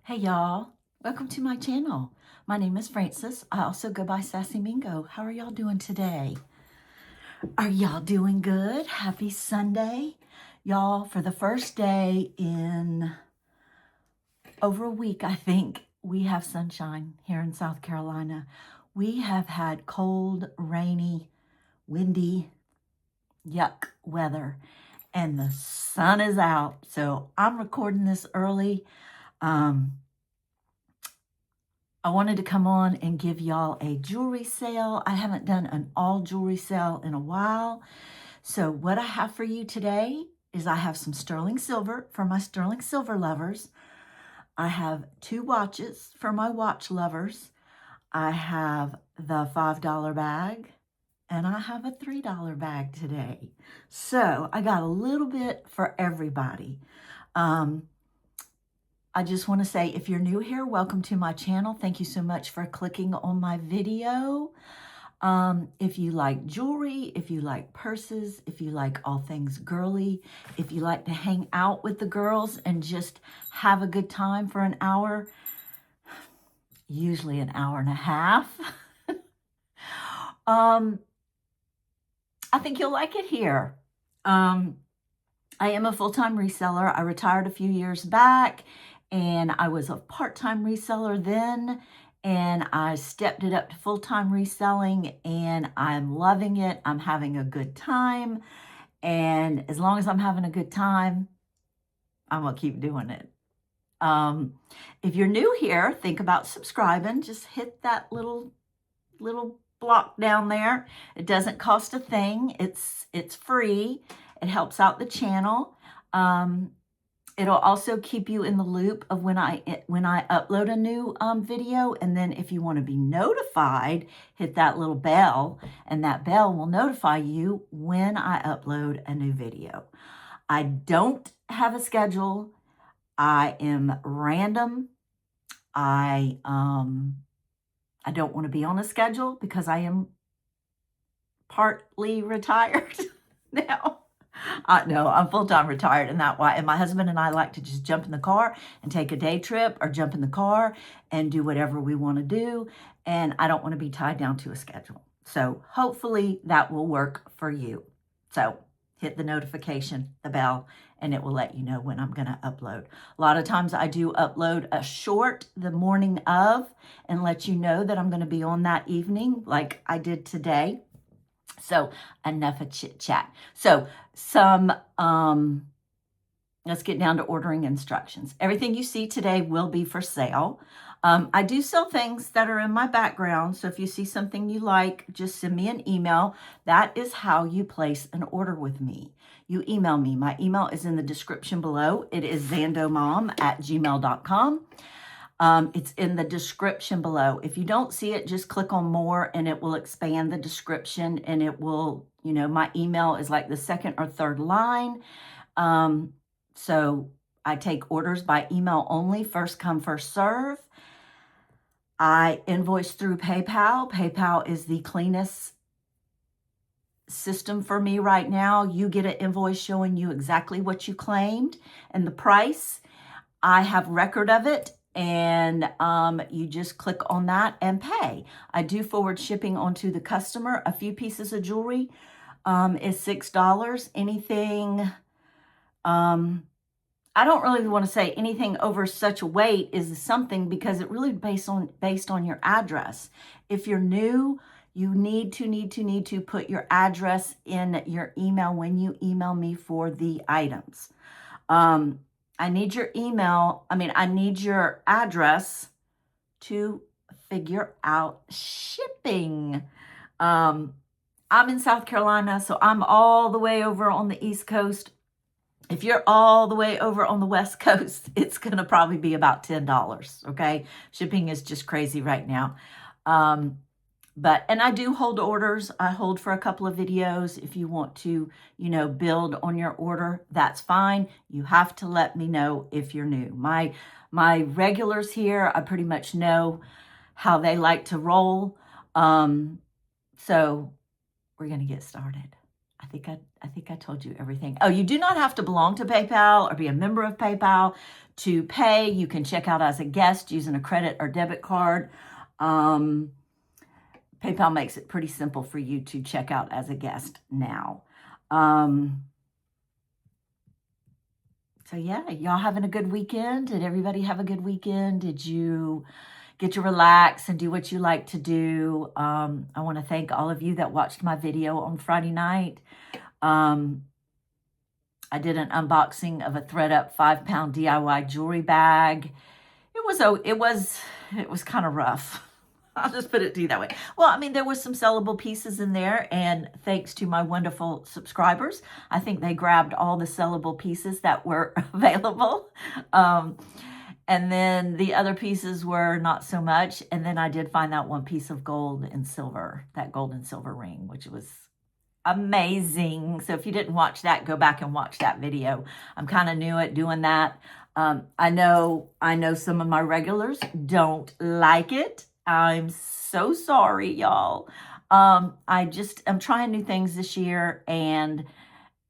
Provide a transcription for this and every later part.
Hey y'all, welcome to my channel. My name is Frances. I also go by Sassy Mingo. How are y'all doing today? Are y'all doing good? Happy Sunday. Y'all, for the first day in over a week, I think, we have sunshine here in South Carolina. We have had cold, rainy, windy, yuck weather, and the sun is out. So I'm recording this early. I wanted to come on and give y'all a jewelry sale. I haven't done an all jewelry sale in a while. So what I have for you today is I have some sterling silver for my sterling silver lovers. I have 2 watches for my watch lovers. I have the $5 bag and I have a $3 bag today. So I got a little bit for everybody. I just want to say, if you're new here, welcome to my channel. Thank you so much for clicking on my video. If you like jewelry, if you like purses, if you like all things girly, if you like to hang out with the girls and just have a good time for an hour, usually an hour and a half, I think you'll like it here. I am a full-time reseller. I retired a few years back, and I was a part-time reseller then, and I stepped it up to full-time reselling, and I'm loving it. I'm having a good time, and as long as I'm having a good time, I'm gonna keep doing it. If you're new here, think about subscribing. Just hit that little block down there. It doesn't cost a thing. It's free. It helps out the channel. It'll also keep you in the loop of when I upload a new video. And then if you want to be notified, hit that little bell, and that bell will notify you when I upload a new video. I don't have a schedule. I am random. I don't want to be on a schedule because I am partly retired now. No, I'm full-time retired, and that why. And my husband and I like to just jump in the car and take a day trip, or jump in the car and do whatever we want to do. And I don't want to be tied down to a schedule. So hopefully that will work for you. So hit the notification, the bell, and it will let you know when I'm going to upload. A lot of times I do upload a short the morning of and let you know that I'm going to be on that evening, like I did today. So enough of chit chat. So let's get down to ordering instructions. Everything you see today will be for sale. I do sell things that are in my background. So if you see something you like, just send me an email. That is how you place an order with me. You email me. My email is in the description below. It is zandomom@gmail.com. It's in the description below. If you don't see it, just click on more and it will expand the description, and it will, my email is like the second or third line. So I take orders by email only, first come, first serve. I invoice through PayPal. PayPal is the cleanest system for me right now. You get an invoice showing you exactly what you claimed and the price. I have record of it, and you just click on that and pay. I do forward shipping onto the customer. A few pieces of jewelry is $6. Anything, I don't really want to say anything over such a weight is something, because it really based on your address. If you're new, you need to put your address in your email when you email me for the items. I need your email. I need your address to figure out shipping. I'm in South Carolina, so I'm all the way over on the East Coast. If you're all the way over on the West Coast, it's going to probably be about $10, okay? Shipping is just crazy right now. And I do hold orders. I hold for a couple of videos. If you want to, build on your order, that's fine. You have to let me know if you're new. My regulars here, I pretty much know how they like to roll. So we're going to get started. I think I told you everything. Oh, you do not have to belong to PayPal or be a member of PayPal to pay. You can check out as a guest using a credit or debit card. PayPal makes it pretty simple for you to check out as a guest now. So yeah, y'all having a good weekend? Did everybody have a good weekend? Did you get to relax and do what you like to do? I want to thank all of you that watched my video on Friday night. I did an unboxing of a thread-up 5-pound DIY jewelry bag. It was kind of rough. I'll just put it to you that way. Well, I mean, there was some sellable pieces in there, and thanks to my wonderful subscribers, I think they grabbed all the sellable pieces that were available. And then the other pieces were not so much. And then I did find that one piece of gold and silver, that gold and silver ring, which was amazing. So if you didn't watch that, go back and watch that video. I'm kind of new at doing that. I know some of my regulars don't like it. I'm so sorry, y'all. I'm trying new things this year, and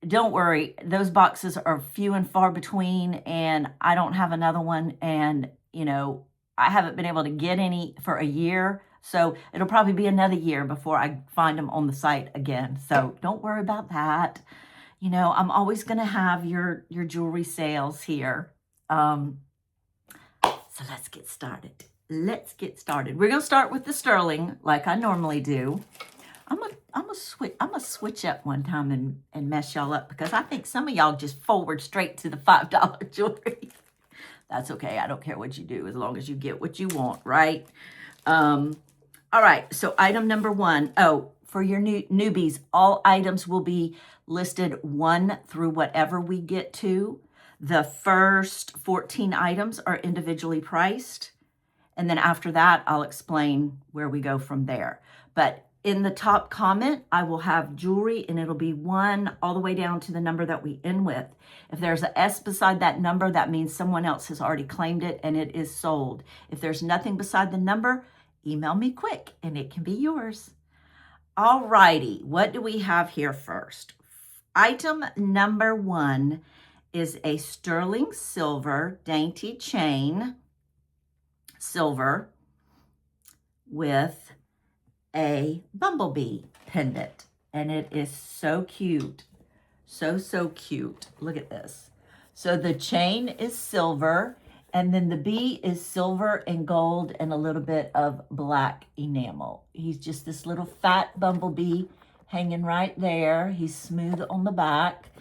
don't worry, those boxes are few and far between, and I don't have another one, and I haven't been able to get any for a year, so it'll probably be another year before I find them on the site again. So don't worry about that. I'm always going to have your jewelry sales here. So let's get started. We're going to start with the sterling like I normally do. I'm gonna switch up one time and mess y'all up, because I think some of y'all just forward straight to the $5 jewelry. That's okay. I don't care what you do as long as you get what you want, right? All right. So item number 1. Oh, for your newbies, all items will be listed 1 through whatever we get to. The first 14 items are individually priced. And then after that, I'll explain where we go from there. But in the top comment, I will have jewelry, and it'll be 1 all the way down to the number that we end with. If there's an S beside that number, that means someone else has already claimed it and it is sold. If there's nothing beside the number, email me quick and it can be yours. All righty, what do we have here first? Item number 1 is a sterling silver dainty chain, silver, with a bumblebee pendant, and it is so cute. So cute. Look at this. So the chain is silver, and then the bee is silver and gold and a little bit of black enamel. He's just this little fat bumblebee hanging right there. He's smooth on the back.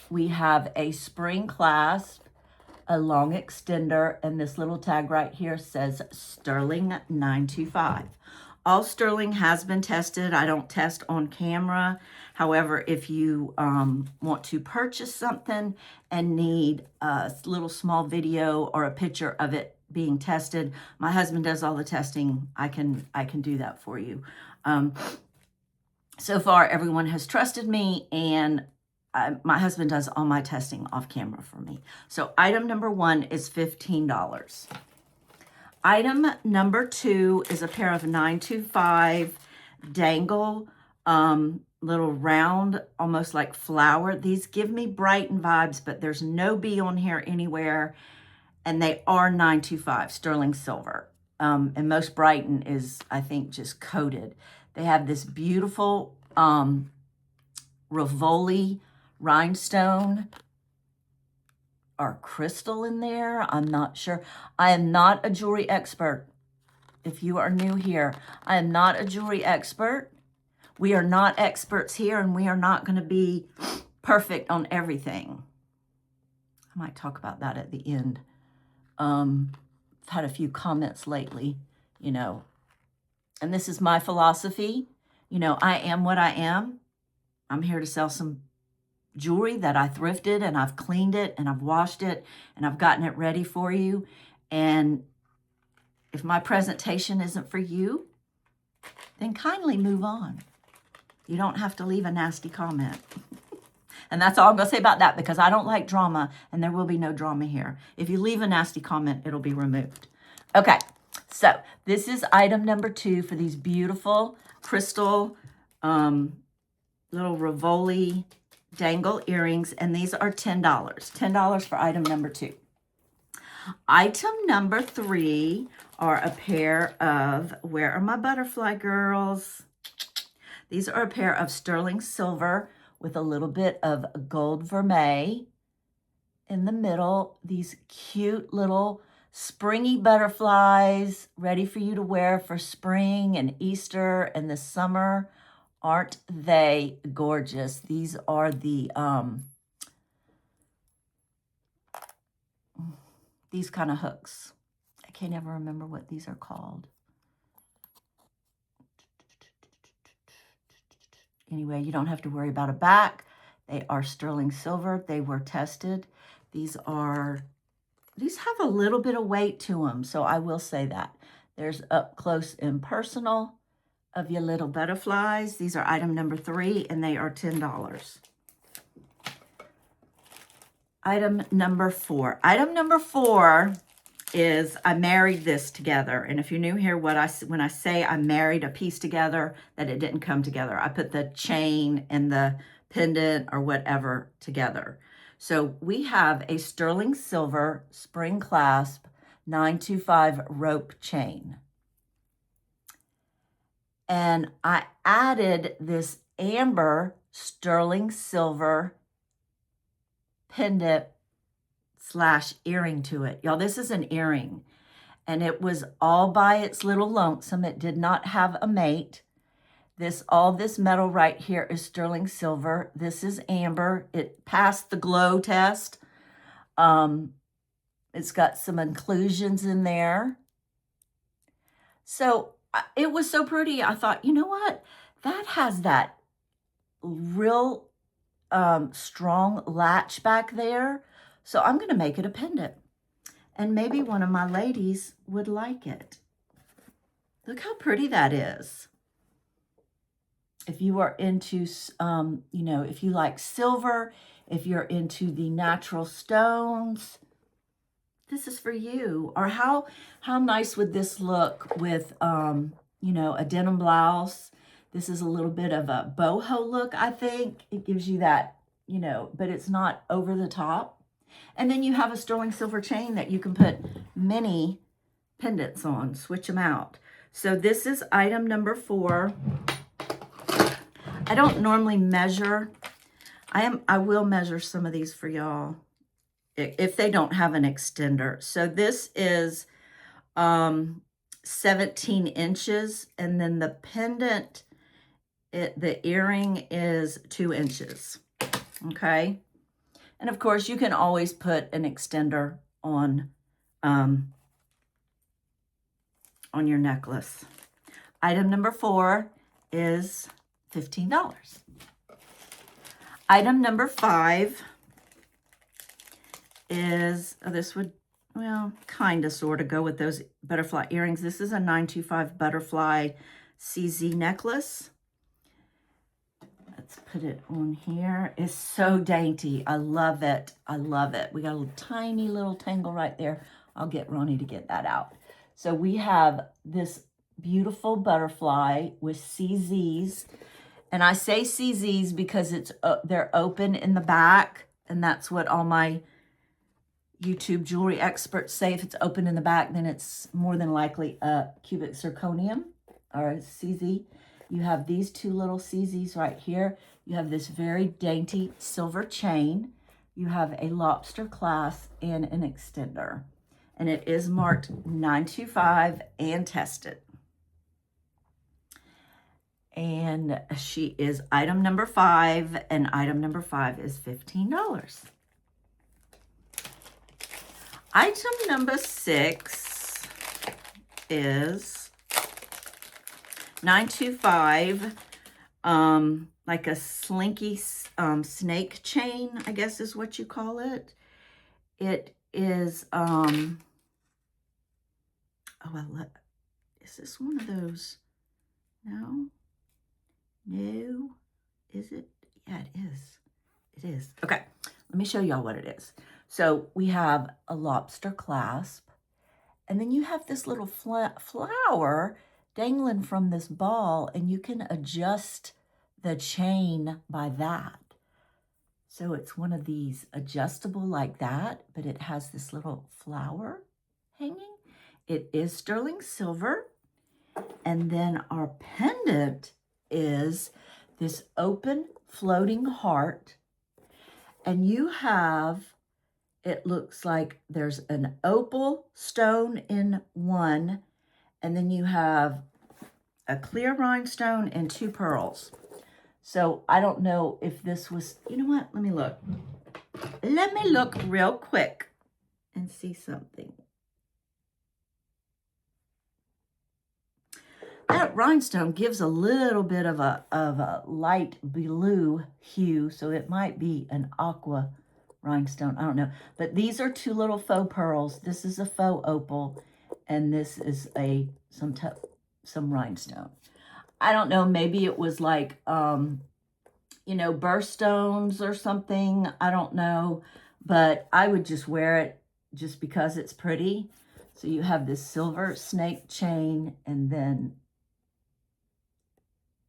We have a spring clasp, a long extender, and this little tag right here says Sterling 925. All sterling has been tested. I don't test on camera. However, if you want to purchase something and need a little small video or a picture of it being tested, my husband does all the testing. I can do that for you. So far, everyone has trusted me, and my husband does all my testing off camera for me. So item number 1 is $15. Item number 2 is a pair of 925 dangle, little round, almost like flower. These give me Brighton vibes, but there's no bee on here anywhere, and they are 925 sterling silver. And most Brighton is, I think, just coated. They have this beautiful Rivoli rhinestone or crystal in there. I'm not sure. I am not a jewelry expert. If you are new here, I am not a jewelry expert. We are not experts here, and we are not going to be perfect on everything. I might talk about that at the end. I've had a few comments lately, and this is my philosophy. I am what I am. I'm here to sell some jewelry that I thrifted, and I've cleaned it, and I've washed it, and I've gotten it ready for you. And if my presentation isn't for you, then kindly move on. You don't have to leave a nasty comment. And that's all I'm going to say about that, because I don't like drama, and there will be no drama here. If you leave a nasty comment, it'll be removed. Okay, so this is item number 2 for these beautiful crystal little Rivoli dangle earrings, and these are $10. $10 for item number 2. Item number 3 are a pair of, where are my butterfly girls? These are a pair of sterling silver with a little bit of gold vermeil in the middle. These cute little springy butterflies ready for you to wear for spring and Easter and the summer. Aren't they gorgeous? These are the these kind of hooks. I can't ever remember what these are called. Anyway, you don't have to worry about a back. They are sterling silver. They were tested. These have a little bit of weight to them, so I will say that. There's up close and personal of your little butterflies. These are item number 3, and they are $10. Item number 4. Item number 4 is I married this together. And if you're new here, when I say I married a piece together, that it didn't come together. I put the chain and the pendant or whatever together. So we have a sterling silver spring clasp 925 rope chain. And I added this amber sterling silver pendant / earring to it. Y'all, this is an earring, and it was all by its little lonesome. It did not have a mate. All this metal right here is sterling silver. This is amber. It passed the glow test. It's got some inclusions in there. So it was so pretty. I thought, you know what? That has that real strong latch back there. So I'm going to make it a pendant. And maybe one of my ladies would like it. Look how pretty that is. If you are into, if you like silver, if you're into the natural stones, this is for you. Or how nice would this look with, a denim blouse? This is a little bit of a boho look, I think. It gives you that, but it's not over the top. And then you have a sterling silver chain that you can put many pendants on, switch them out. So this is item number 4. I don't normally measure. I will measure some of these for y'all if they don't have an extender. So this is 17 inches, and then the pendant, the earring is 2 inches. Okay. And of course, you can always put an extender on your necklace. Item number 4 is $15. Item number 5 is, this would, kind of sort of go with those butterfly earrings. This is a 925 butterfly CZ necklace. Let's put it on here. It's so dainty. I love it. I love it. We got a tiny little tangle right there. I'll get Ronnie to get that out. So we have this beautiful butterfly with CZs. And I say CZs because they're open in the back. And that's what all my YouTube jewelry experts say. If it's open in the back, then it's more than likely a cubic zirconium or a CZ. You have these 2 little CZs right here. You have this very dainty silver chain. You have a lobster clasp and an extender. And it is marked 925 and tested. And she is item number 5, and item number 5 is $15. Item number 6 is 925, like a slinky snake chain, I guess is what you call it. It is, is this one of those? No? No? Is it? Yeah, it is. It is. Okay, let me show y'all what it is. So we have a lobster clasp, and then you have this little flower dangling from this ball, and you can adjust the chain by that. So it's one of these adjustable like that, but it has this little flower hanging. It is sterling silver. And then our pendant is this open floating heart. And you have, it looks like there's an opal stone in one, and then you have a clear rhinestone and 2 pearls. So I don't know if this was, you know what? Let me look. Let me look real quick and see something. That rhinestone gives a little bit of a light blue hue, so it might be an aqua rhinestone. I don't know. But these are 2 little faux pearls. This is a faux opal, and this is some rhinestone. I don't know, maybe it was like, you know, birthstones or something. I don't know, but I would just wear it just because it's pretty. So you have this silver snake chain and then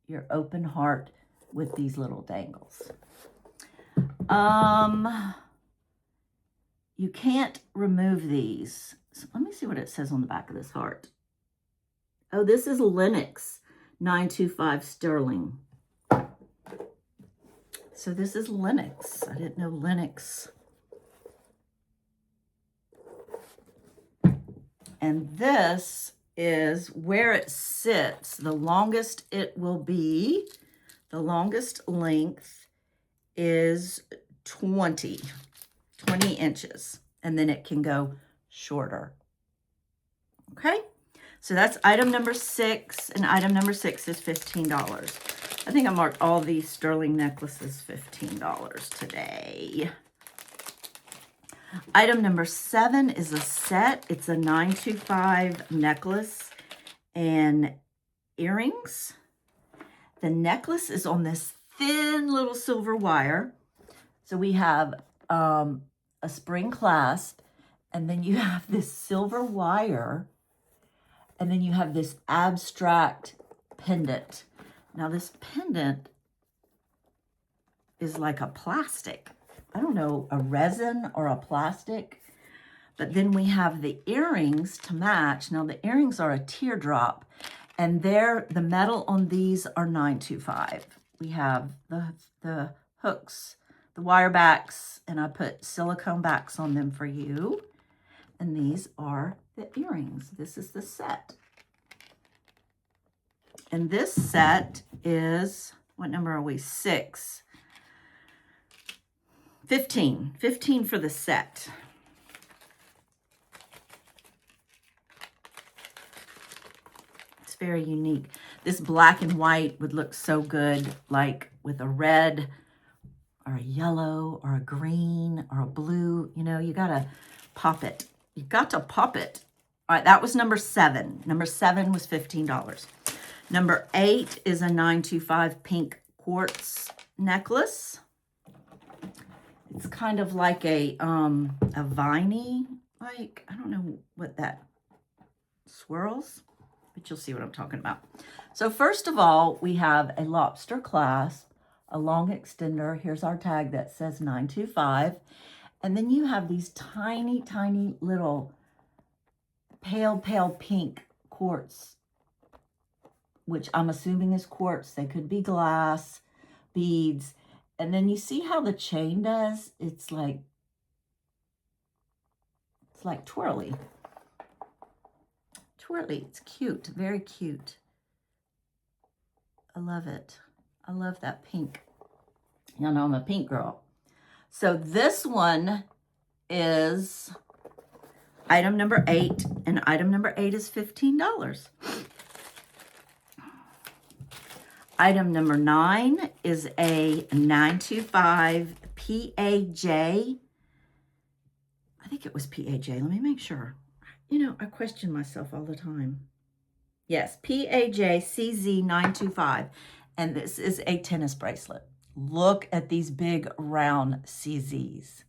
your open heart with these little dangles. You can't remove these. So let me see what it says on the back of this heart. Oh, this is Lenox 925 sterling. So this is Lenox. I didn't know Lenox. And this is where it sits. The longest it will be, the longest length is 20 inches. And then it can go shorter. Okay? So that's item number 6, and item number 6 is $15. I think I marked all these sterling necklaces $15 today. Item number 7 is a set. It's a 925 necklace and earrings. The necklace is on this thin little silver wire. So we have a spring clasp, and then you have this silver wire, and then you have this abstract pendant. Now this pendant is like a plastic. I don't know, a resin or a plastic. But then we have the earrings to match. Now the earrings are a teardrop, and the metal on these are 925. We have the hooks, the wire backs, and I put silicone backs on them for you. And these are the earrings. This is the set. And this set is, what number are we? 6. 15. 15 for the set. It's very unique. This black and white would look so good, like with a red or a yellow or a green or a blue. You know, you got to pop it. You got to pop it. All right, that was number 7. Number 7 was $15. Number 8 is a 925 pink quartz necklace. It's kind of like a viney, like, I don't know what that swirls, but you'll see what I'm talking about. So first of all, we have a lobster clasp, a long extender. Here's our tag that says 925. And then you have these tiny, tiny little pale, pale pink quartz, which I'm assuming is quartz. They could be glass, beads. And then you see how the chain does? It's like twirly. Twirly. It's cute. Very cute. I love it. I love that pink. You know, I'm a pink girl. So this one is item number 8, and item number 8 is $15. Item number 9 is a 925 PAJ. I think it was PAJ. Let me make sure. You know, I question myself all the time. Yes, PAJ CZ 925. And this is a tennis bracelet. Look at these big round CZs.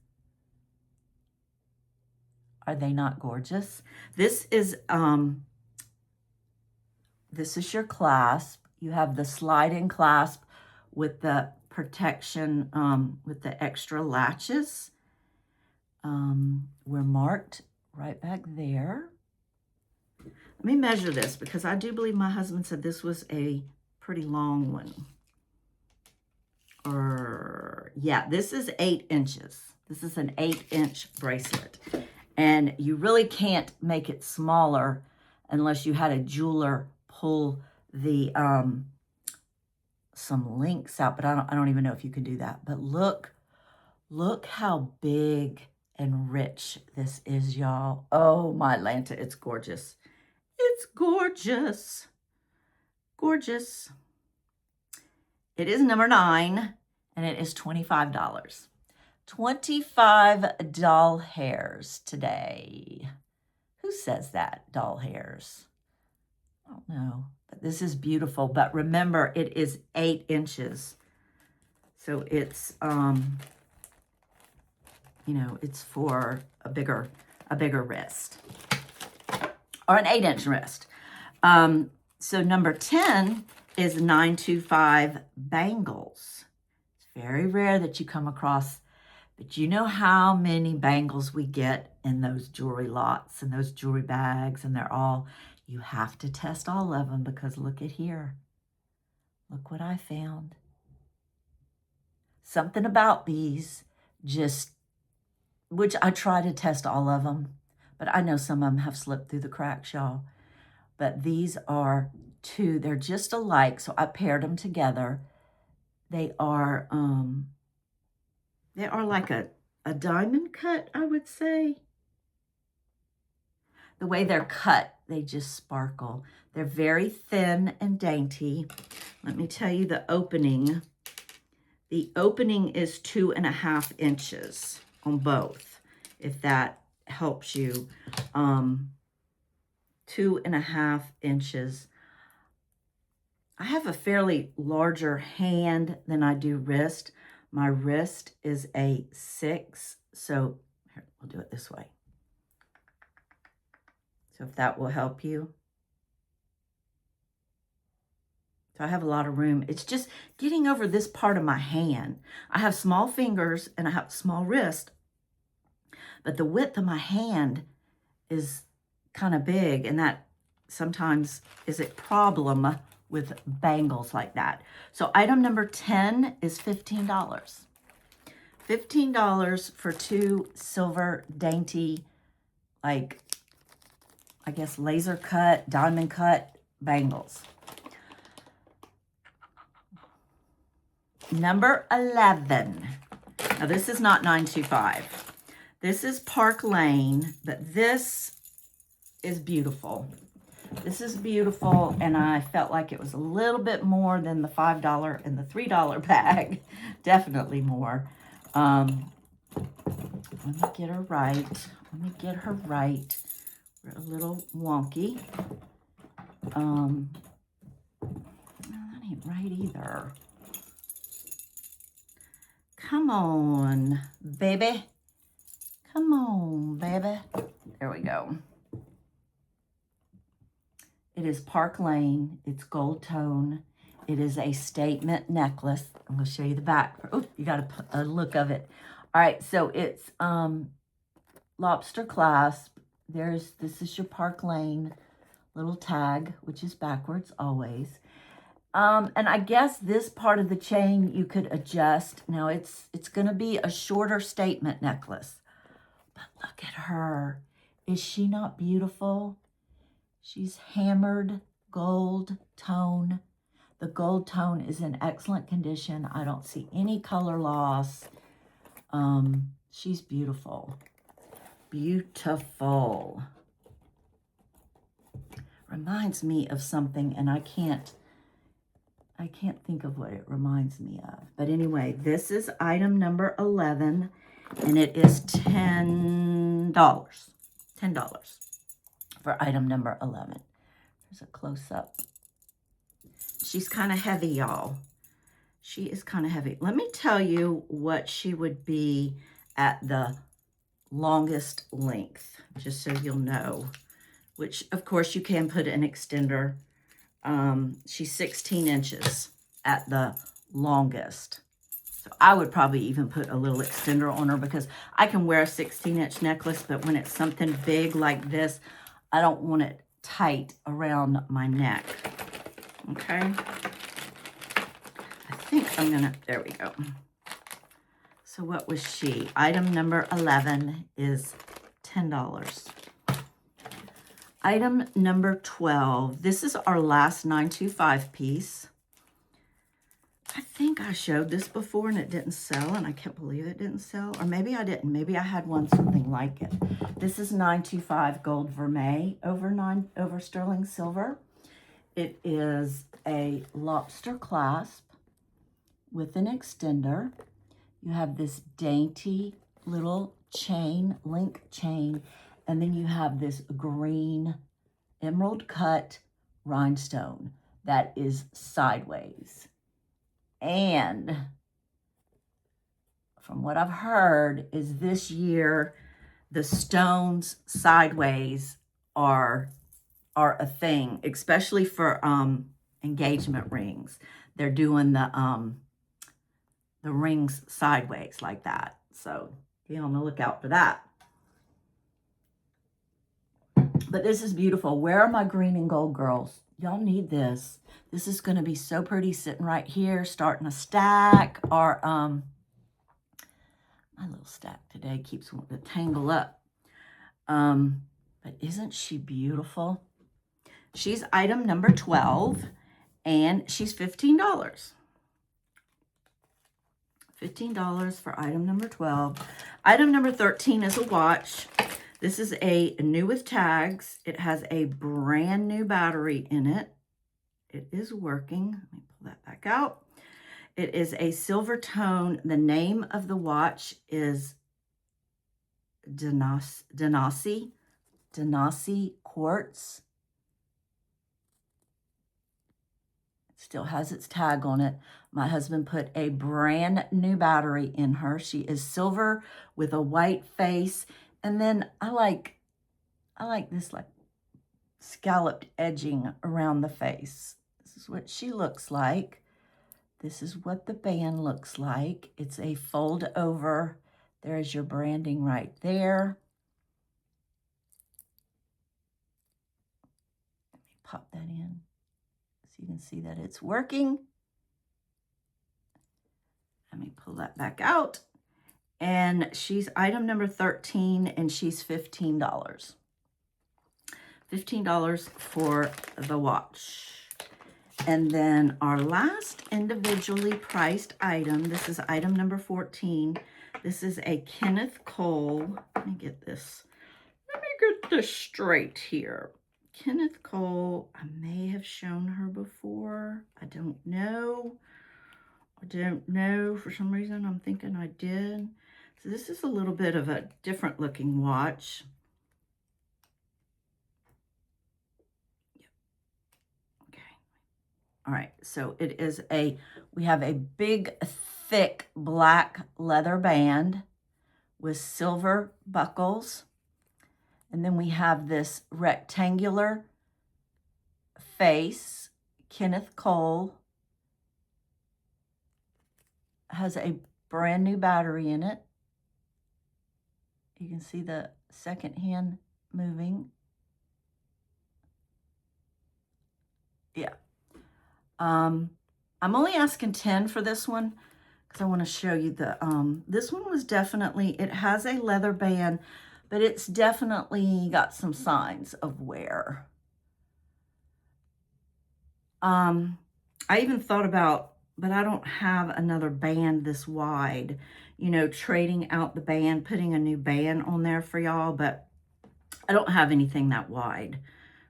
Are they not gorgeous? This is your clasp. You have the slide-in clasp with the protection, with the extra latches. We're marked right back there. Let me measure this because I do believe my husband said this was a pretty long one. Or yeah, this is 8 inches. This is an 8-inch bracelet. And you really can't make it smaller unless you had a jeweler pull the some links out, but I don't even know if you can do that. But look how big and rich this is, y'all. Oh my Lanta, it's gorgeous. It's gorgeous. Gorgeous. It is number 9, and it is $25. 25 doll hairs today. Who says that, doll hairs? I don't know, but this is beautiful. But remember, it is 8 inches. So it's, you know, it's for a bigger wrist, or an 8-inch wrist. So number 10 is 925 bangles. It's very rare that you come across, but you know how many bangles we get in those jewelry lots and those jewelry bags, and they're all, you have to test all of them because look at here. Look what I found. Something about these just, which I try to test all of them, but I know some of them have slipped through the cracks, y'all. But these are 2, they're just alike, so I paired them together. They are like a diamond cut, I would say. The way they're cut, they just sparkle. They're very thin and dainty. Let me tell you the opening. The opening is 2.5 inches on both, if that helps you. 2.5 inches. I have a fairly larger hand than I do wrist. My wrist is a 6, so here, we'll do it this way. So if that will help you. So I have a lot of room. It's just getting over this part of my hand. I have small fingers and I have small wrist, but the width of my hand is kind of big, and that sometimes is a problem with bangles like that. So item number 10 is $15. $15 for 2 silver dainty, like, I guess laser cut, diamond cut bangles. Number 11. Now this is not 925. This is Park Lane, but this is beautiful. This is beautiful, and I felt like it was a little bit more than the $5 and the $3 bag. Definitely more. Let me get her right. Let me get her right. We're a little wonky. No, that ain't right either. Come on, baby. Come on, baby. There we go. It is Park Lane. It's gold tone. It is a statement necklace. I'm going to show you the back. Oh, you got a look of it. All right, so it's lobster clasp. This is your Park Lane little tag, which is backwards always. And I guess this part of the chain you could adjust. Now it's going to be a shorter statement necklace. But look at her. Is she not beautiful? She's hammered gold tone. The gold tone is in excellent condition. I don't see any color loss. She's beautiful. Beautiful. Reminds me of something, and I can't think of what it reminds me of. But anyway, this is item number 11, and it is $10. $10 for item number 11. There's a close-up. She's kind of heavy, y'all. She is kind of heavy. Let me tell you what she would be at the longest length, just so you'll know, which, of course, you can put an extender. She's 16 inches at the longest. So I would probably even put a little extender on her because I can wear a 16-inch necklace, but when it's something big like this, I don't want it tight around my neck. Okay. I think I'm gonna, there we go. So what was she? Item number 11 is $10. Item number 12. This is our last 925 piece. I think I showed this before and it didn't sell, and I can't believe it didn't sell. Or maybe I didn't. Maybe I had one something like it. This is 925 gold vermeil over sterling silver. It is a lobster clasp with an extender. You have this dainty little chain, link chain, and then you have this green emerald cut rhinestone that is sideways. And from what I've heard is this year, the stones sideways are a thing, especially for engagement rings. They're doing the rings sideways like that. So be on the lookout for that. But this is beautiful. Where are my green and gold girls? Y'all need this. This is going to be so pretty sitting right here, starting a stack, or my little stack today keeps wanting to tangle up. But isn't she beautiful? She's item number 12, and she's $15. $15 for item number 12. Item number 13 is a watch. This is a new with tags. It has a brand new battery in it. It is working. Let me pull that back out. It is a silver tone. The name of the watch is Denasi Quartz. It still has its tag on it. My husband put a brand new battery in her. She is silver with a white face. And then I like this like scalloped edging around the face. This is what she looks like. This is what the band looks like. It's a fold over. There's your branding right there. Let me pop that in so you can see that it's working. Let me pull that back out. And she's item number 13, and she's $15. $15 for the watch. And then our last individually priced item, this is item number 14. This is a Kenneth Cole. Let me get this straight here. Kenneth Cole, I may have shown her before. I don't know. For some reason, I'm thinking I did. So this is a little bit of a different looking watch. Okay. All right. So it is we have a big, thick black leather band with silver buckles. And then we have this rectangular face. Kenneth Cole has a brand new battery in it. You can see the second hand moving. Yeah. I'm only asking 10 for this one because I want to show you this one was definitely, it has a leather band, but it's definitely got some signs of wear. I even thought about, but I don't have another band this wide, you know, trading out the band, putting a new band on there for y'all, but I don't have anything that wide.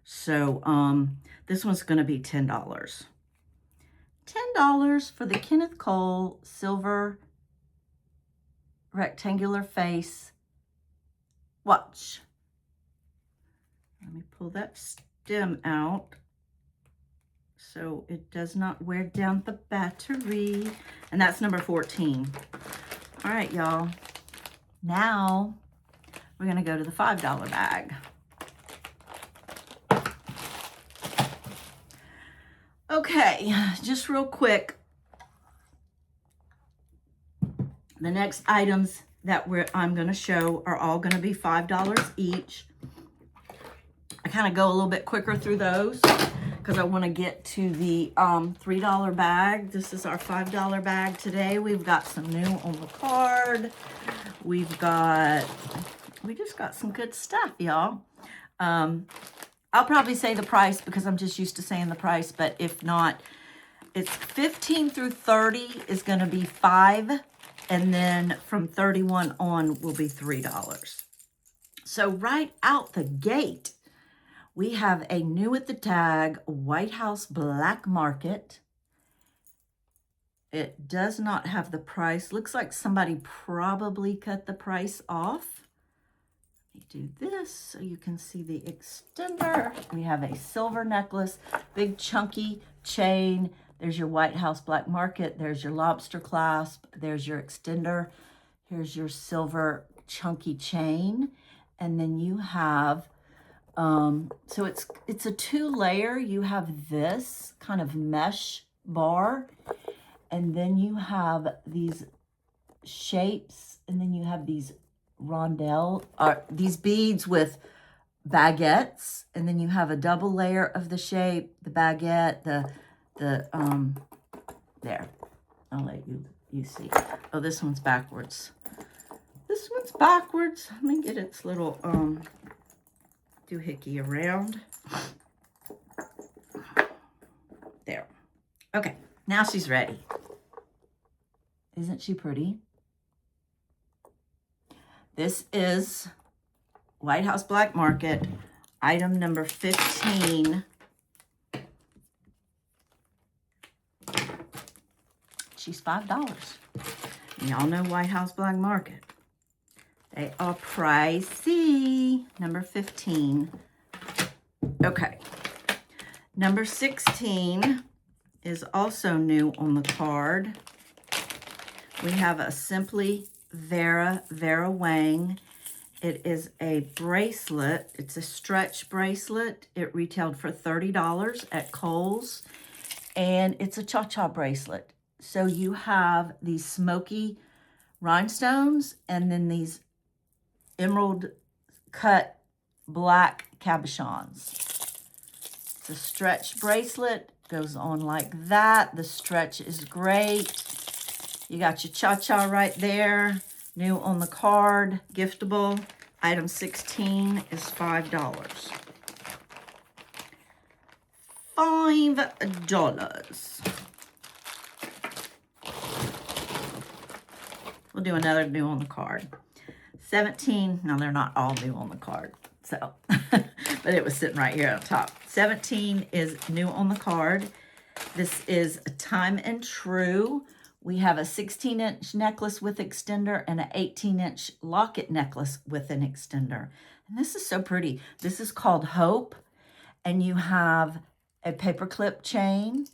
So this one's going to be $10. $10 for the Kenneth Cole silver rectangular face watch. Let me pull that stem out so it does not wear down the battery. And that's number 14. All right, y'all. Now we're going to go to the $5 bag. Okay, just real quick. The next items that I'm going to show are all going to be $5 each. I kind of go a little bit quicker through those because I want to get to the $3 bag. This is our $5 bag today. We've got some new on the card. We just got some good stuff, y'all. I'll probably say the price because I'm just used to saying the price, but if not, it's 15 through 30 is going to be $5, and then from 31 on will be $3. So right out the gate, we have a new at the tag White House Black Market. It does not have the price. Looks like somebody probably cut the price off. Let me do this so you can see the extender. We have a silver necklace, big chunky chain. There's your White House Black Market. There's your lobster clasp. There's your extender. Here's your silver chunky chain. And then you have, so it's a 2-layer. You have this kind of mesh bar. And then you have these shapes. And then you have these these beads with baguettes. And then you have a double layer of the shape, the baguette, there. I'll let you see. Oh, this one's backwards. This one's backwards. Let me get its little doohickey around. There. Okay, now she's ready. Isn't she pretty? This is White House Black Market, item number 15. She's $5. Y'all know White House Black Market. They are pricey. Number 15. Okay. Number 16 is also new on the card. We have a Simply Vera Wang. It is a bracelet. It's a stretch bracelet. It retailed for $30 at Kohl's. And it's a cha-cha bracelet. So you have these smoky rhinestones and then these emerald cut black cabochons. It's a stretch bracelet. Goes on like that. The stretch is great. You got your cha-cha right there. New on the card. Giftable. Item 16 is $5. $5. We'll do another new on the card. 17, no, they're not all new on the card. So, but it was sitting right here on top. 17 is new on the card. This is Time and True. We have a 16-inch necklace with extender and an 18-inch locket necklace with an extender. And this is so pretty. This is called Hope. And you have a paperclip chain.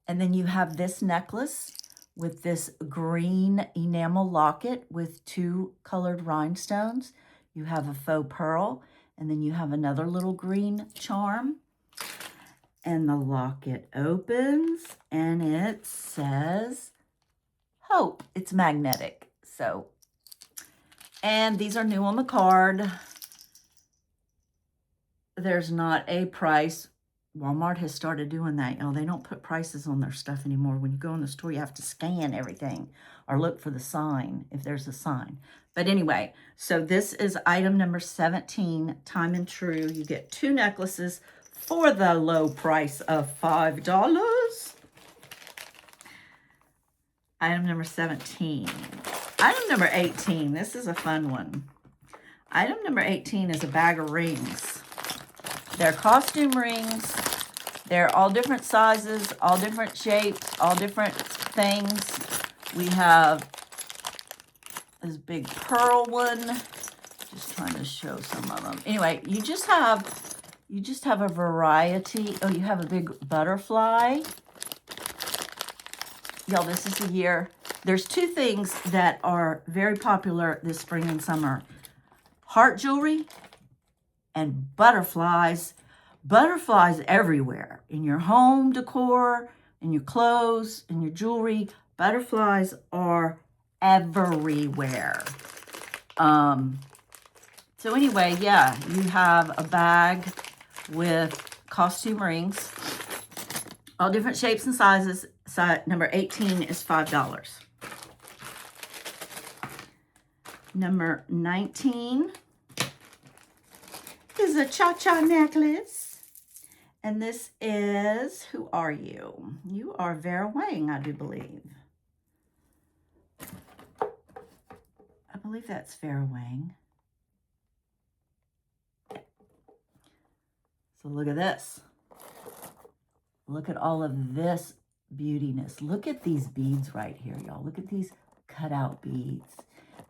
And then you have this necklace with this green enamel locket with 2 colored rhinestones. You have a faux pearl, and then you have another little green charm. And the locket opens, and it says Hope. It's magnetic. So, and these are new on the card. There's not a price. Walmart has started doing that. You know, they don't put prices on their stuff anymore. When you go in the store, you have to scan everything or look for the sign, if there's a sign. But anyway, so this is item number 17, Time and True. You get 2 necklaces for the low price of $5. Item number 17. Item number 18. This is a fun one. Item number 18 is a bag of rings. They're costume rings. They're all different sizes, all different shapes, all different things. We have this big pearl one. Just trying to show some of them. Anyway, you just have a variety. Oh, you have a big butterfly. Y'all, this is the year. There's 2 things that are very popular this spring and summer. Heart jewelry and butterflies. Butterflies everywhere. In your home decor, in your clothes, in your jewelry. Butterflies are everywhere. So anyway, yeah, you have a bag with costume rings, all different shapes and sizes. Number 18 is $5. Number 19 is a cha-cha necklace. And this is, who are you? You are Vera Wang, I do believe. I believe that's Vera Wang. So look at this. Look at all of this beautiness. Look at these beads right here, y'all. Look at these cutout beads.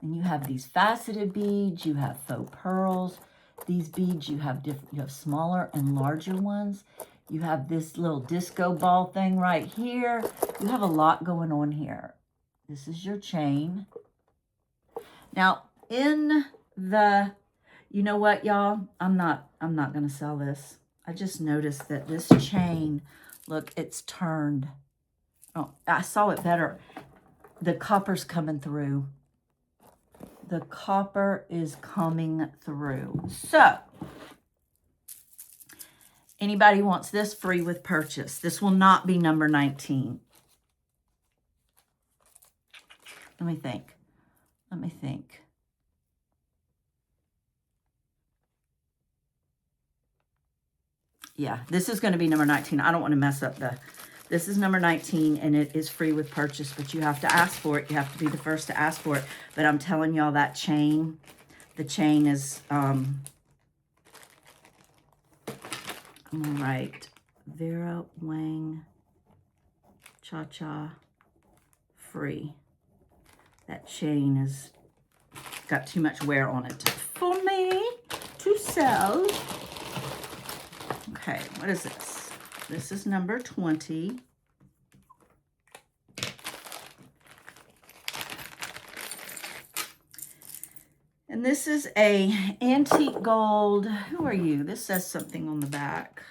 And you have these faceted beads. You have faux pearls. These beads, you have smaller and larger ones. You have this little disco ball thing right here. You have a lot going on here. This is your chain. Now, in the, you know what, y'all? I'm not going to sell this. I just noticed that this chain, look, it's turned. Oh, I saw it better. The copper's coming through. The copper is coming through. So, anybody wants this, free with purchase. This will not be number 19. Let me think. Yeah, this is going to be number 19. I don't want to mess up this is number 19, and it is free with purchase, but you have to ask for it. You have to be the first to ask for it. But I'm telling y'all, that chain, the chain is, I'm going to write Vera Wang Cha-Cha free. That chain has got too much wear on it for me to sell. Okay, what is this? This is number 20. And this is a antique gold. Who are you? This says something on the back.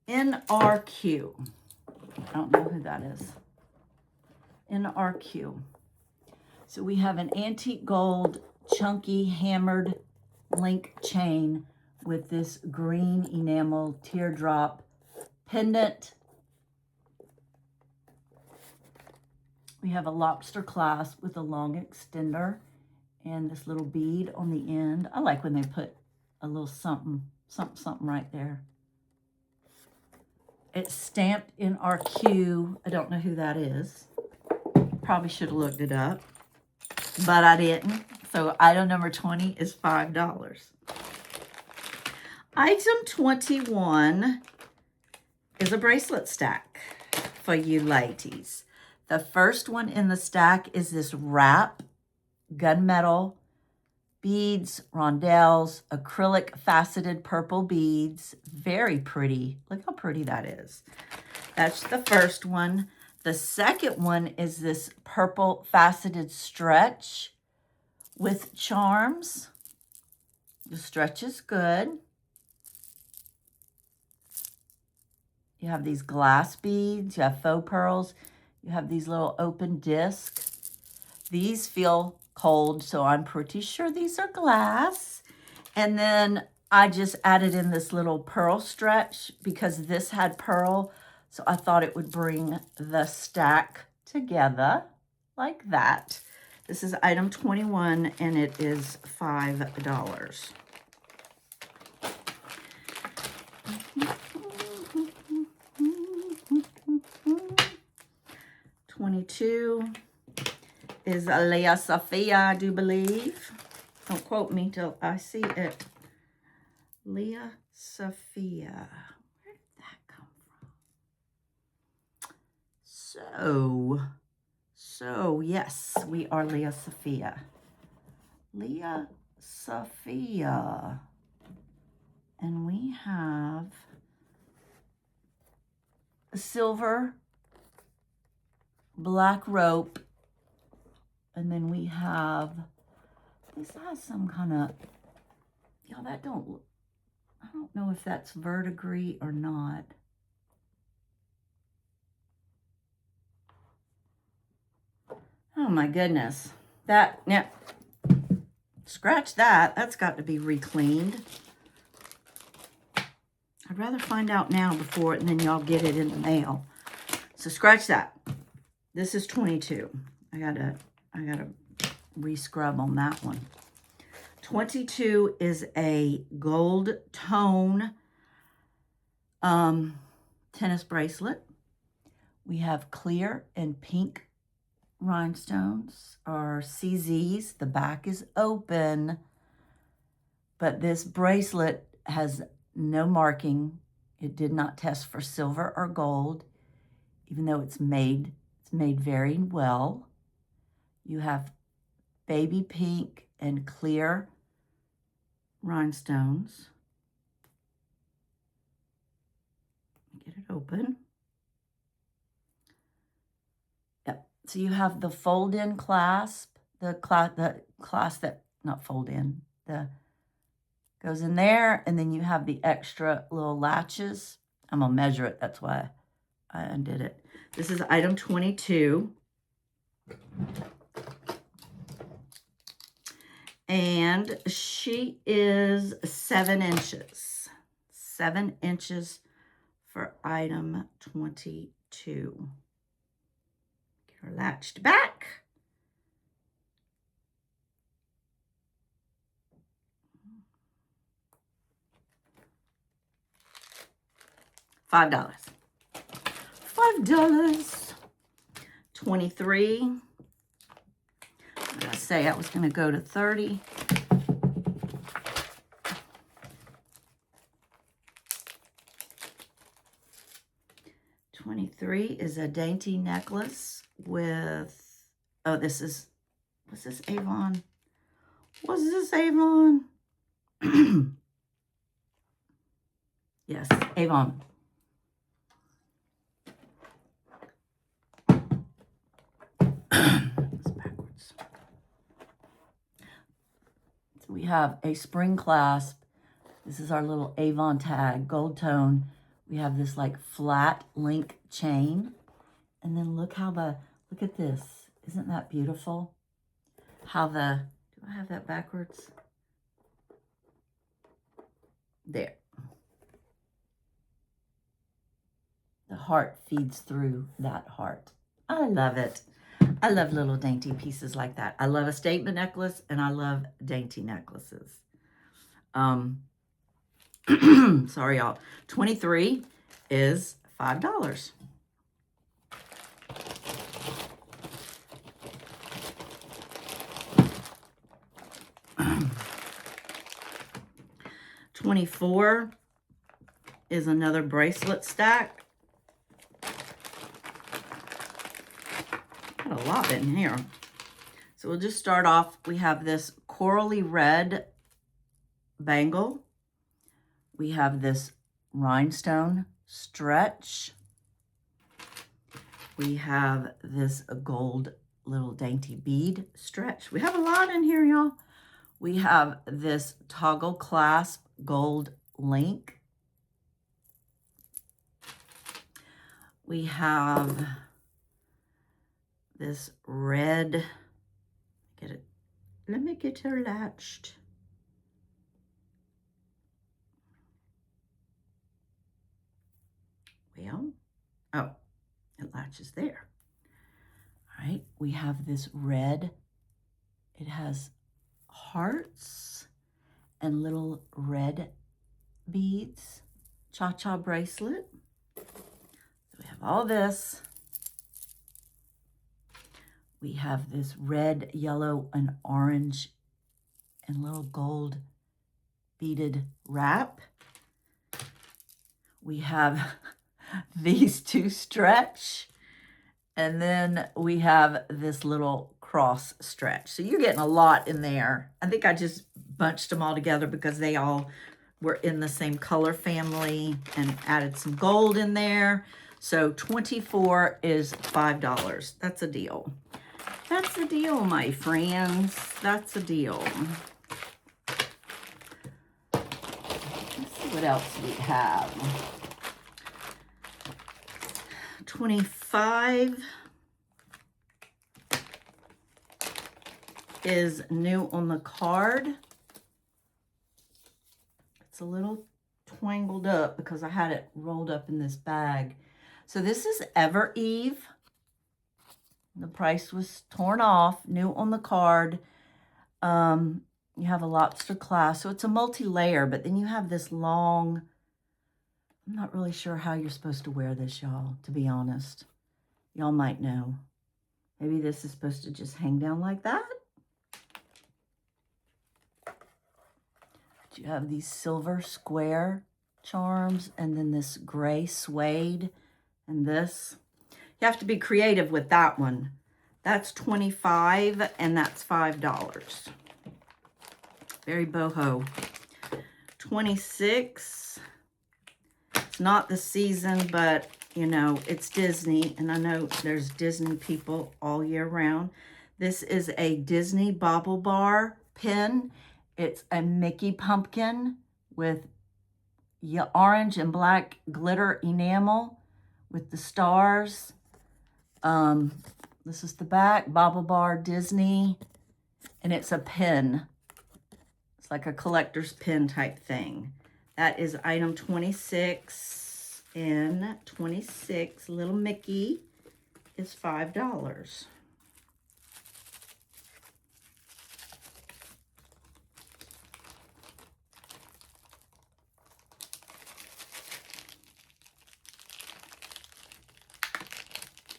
NRQ. I don't know who that is. NRQ. So we have an antique gold, chunky, hammered link chain with this green enamel teardrop pendant. We have a lobster clasp with a long extender and this little bead on the end. I like when they put a little something right there. It's stamped in RQ. I don't know who that is. Probably should have looked it up, but I didn't. So item number 20 is $5. Item 21 is a bracelet stack for you ladies. The first one in the stack is this wrap, gunmetal, beads, rondelles, acrylic faceted purple beads. Very pretty. Look how pretty that is. That's the first one. The second one is this purple faceted stretch with charms. The stretch is good. You have these glass beads. You have faux pearls. You have these little open discs. These feel cold, so I'm pretty sure these are glass. And then I just added in this little pearl stretch because this had pearl, so I thought it would bring the stack together like that. This is item 21, and it is $5. 22 is a Leia Sophia, I do believe. Don't quote me till I see it. Leia Sophia. Where did that come from? So yes, we are Leia Sophia. Leia Sophia. And we have a silver, black rope, and then we have, this has some kind of, y'all, I don't know if that's verdigris or not. Oh my goodness. That, yeah, scratch that. That's got to be re-cleaned. I'd rather find out now before and then y'all get it in the mail. So scratch that. This is 22. I gotta re-scrub on that one. 22 is a gold tone tennis bracelet. We have clear and pink rhinestones, or CZs. The back is open, but this bracelet has no marking. It did not test for silver or gold, even though it's made very well. You have baby pink and clear rhinestones. Get it open. Yep. So you have the fold-in clasp, the clasp that, not fold-in, the goes in there, and then you have the extra little latches. I'm gonna measure it, that's why I undid it. This is item 22. And she is 7 inches. 7 inches for item 22. Get her latched back. $5. $5. 23. I say I was going to go to 30. $23 is a dainty necklace with, oh, this is, what's this, Avon? What's this, Avon? Yes, Avon. It's backwards. So we have a spring clasp. This is our little Avon tag, gold tone. We have this like flat link chain. And then look how look at this. Isn't that beautiful? How do I have that backwards? There. The heart feeds through that heart. I love it. I love little dainty pieces like that. I love a statement necklace, and I love dainty necklaces. Sorry, y'all. 23 is $5. $24 is another bracelet stack. Got a lot in here. So we'll just start off. We have this corally red bangle. We have this rhinestone stretch. We have this gold little dainty bead stretch. We have a lot in here, y'all. We have this toggle clasp gold link. We have this red, let me get her latched. Well, oh, it latches there. All right, we have this red. It has hearts and little red beads, cha-cha bracelet. So we have all this. We have this red, yellow, and orange and little gold beaded wrap. We have these two stretch, and then we have this little cross stretch. So you're getting a lot in there. I think I just bunched them all together because they all were in the same color family, and added some gold in there. So 24 is $5. That's a deal. That's a deal, my friends. That's a deal. Let's see what else we have. 25 is new on the card. It's a little twangled up because I had it rolled up in this bag. So this is Ever Eve. The price was torn off, new on the card. You have a lobster clasp, so it's a multi-layer, but then you have this long, I'm not really sure how you're supposed to wear this, y'all, to be honest. Y'all might know. Maybe this is supposed to just hang down like that. But you have these silver square charms, and then this gray suede, and this. You have to be creative with that one. That's $25, and that's $5. Very boho. $26. It's not the season, but, you know, it's Disney, and I know there's Disney people all year round. This is a Disney Bobble Bar pin. It's a Mickey pumpkin with orange and black glitter enamel with the stars. This is the back, Bobble Bar Disney, and it's a pin. It's like a collector's pin type thing. That is item 26, and 26, little Mickey, is $5.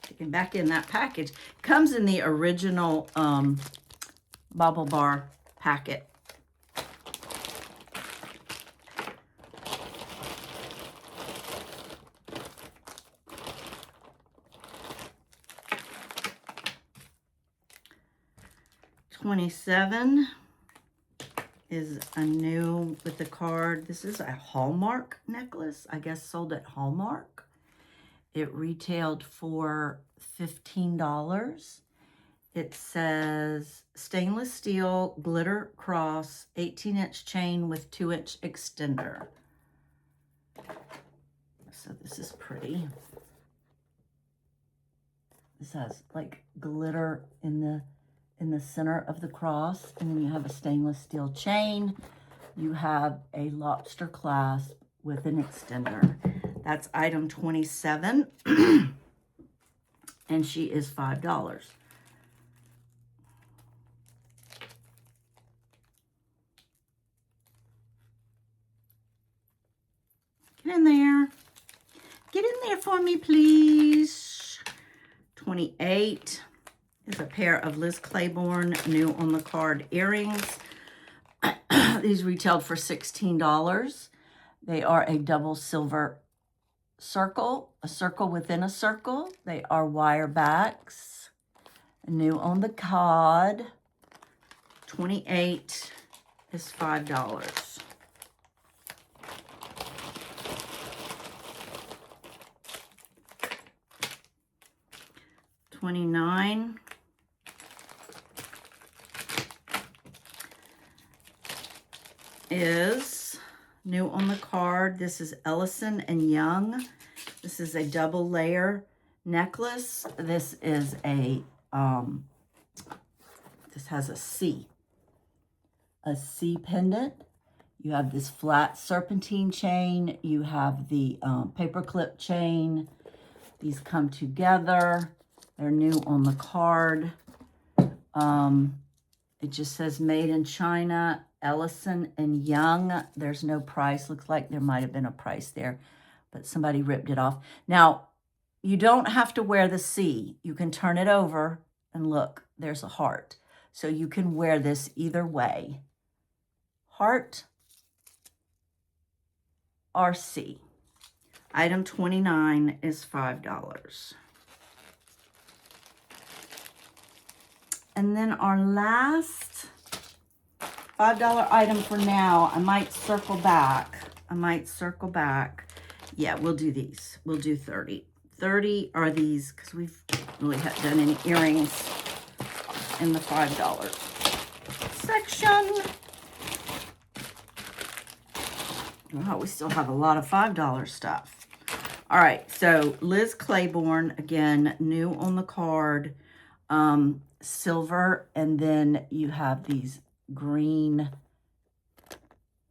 Taking back in that package. Comes in the original Bobble Bar packet. $27 is a new with the card. This is a Hallmark necklace, I guess sold at Hallmark. It retailed for $15. It says stainless steel glitter cross, 18-inch chain with 2-inch extender. So this is pretty. This has like glitter in the center of the cross, and then you have a stainless steel chain. You have a lobster clasp with an extender. That's item 27, and she is $5. Get in there. Get in there for me, please. 28 is a pair of Liz Claiborne new on the card earrings. These retailed for $16. They are a double silver circle, a circle within a circle. They are wire backs, new on the card. 28 is $5. $29 is new on the card. This is Ellison and Young. This is a double layer necklace. This is a this has a C pendant. You have this flat serpentine chain. You have the paperclip chain. These come together. They're new on the card. It just says made in China, Ellison and Young. There's no price. Looks like there might have been a price there, but somebody ripped it off. Now, you don't have to wear the C. You can turn it over and look, there's a heart. So you can wear this either way. Heart or C. Item 29 is $5. And then our last $5 item for now, I might circle back. Yeah, we'll do these. We'll do 30. 30 are these, because we've really haven't done any earrings in the $5 section. Wow, we still have a lot of $5 stuff. All right, so Liz Claiborne, again, new on the card. silver, and then you have these green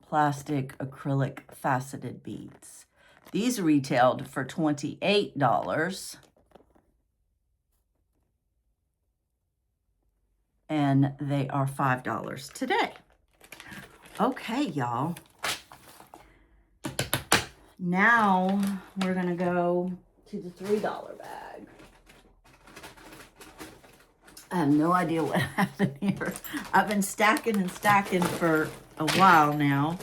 plastic acrylic faceted beads. These retailed for $28, and they are $5 today. Okay, y'all. Now we're gonna go to the $3 bag. I have no idea what happened here. I've been stacking and stacking for a while now.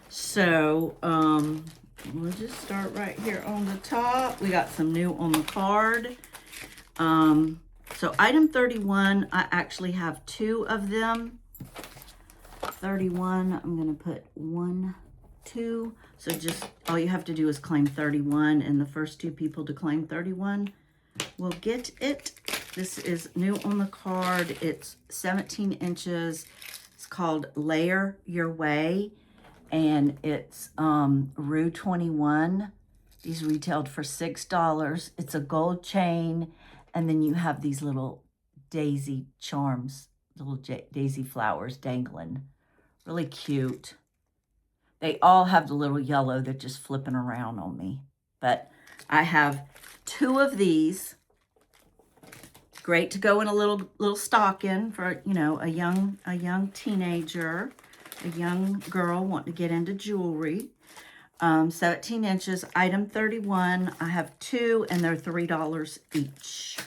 So, we'll just start right here on the top. We got some new on the card. So item 31, I actually have 2 of them. 31, I'm gonna put 1, 2. So just all you have to do is claim 31, and the first 2 people to claim 31 will get it. This is new on the card. It's 17 inches. It's called Layer Your Way, and it's Rue 21. These retailed for $6. It's a gold chain, and then you have these little daisy charms, little daisy flowers dangling. Really cute. They all have the little yellow that's just flipping around on me. But I have 2 of these. Great to go in a little stocking for, you know, a young teenager, a young girl wanting to get into jewelry. 17 inches, item 31. I have 2, and they're $3 each.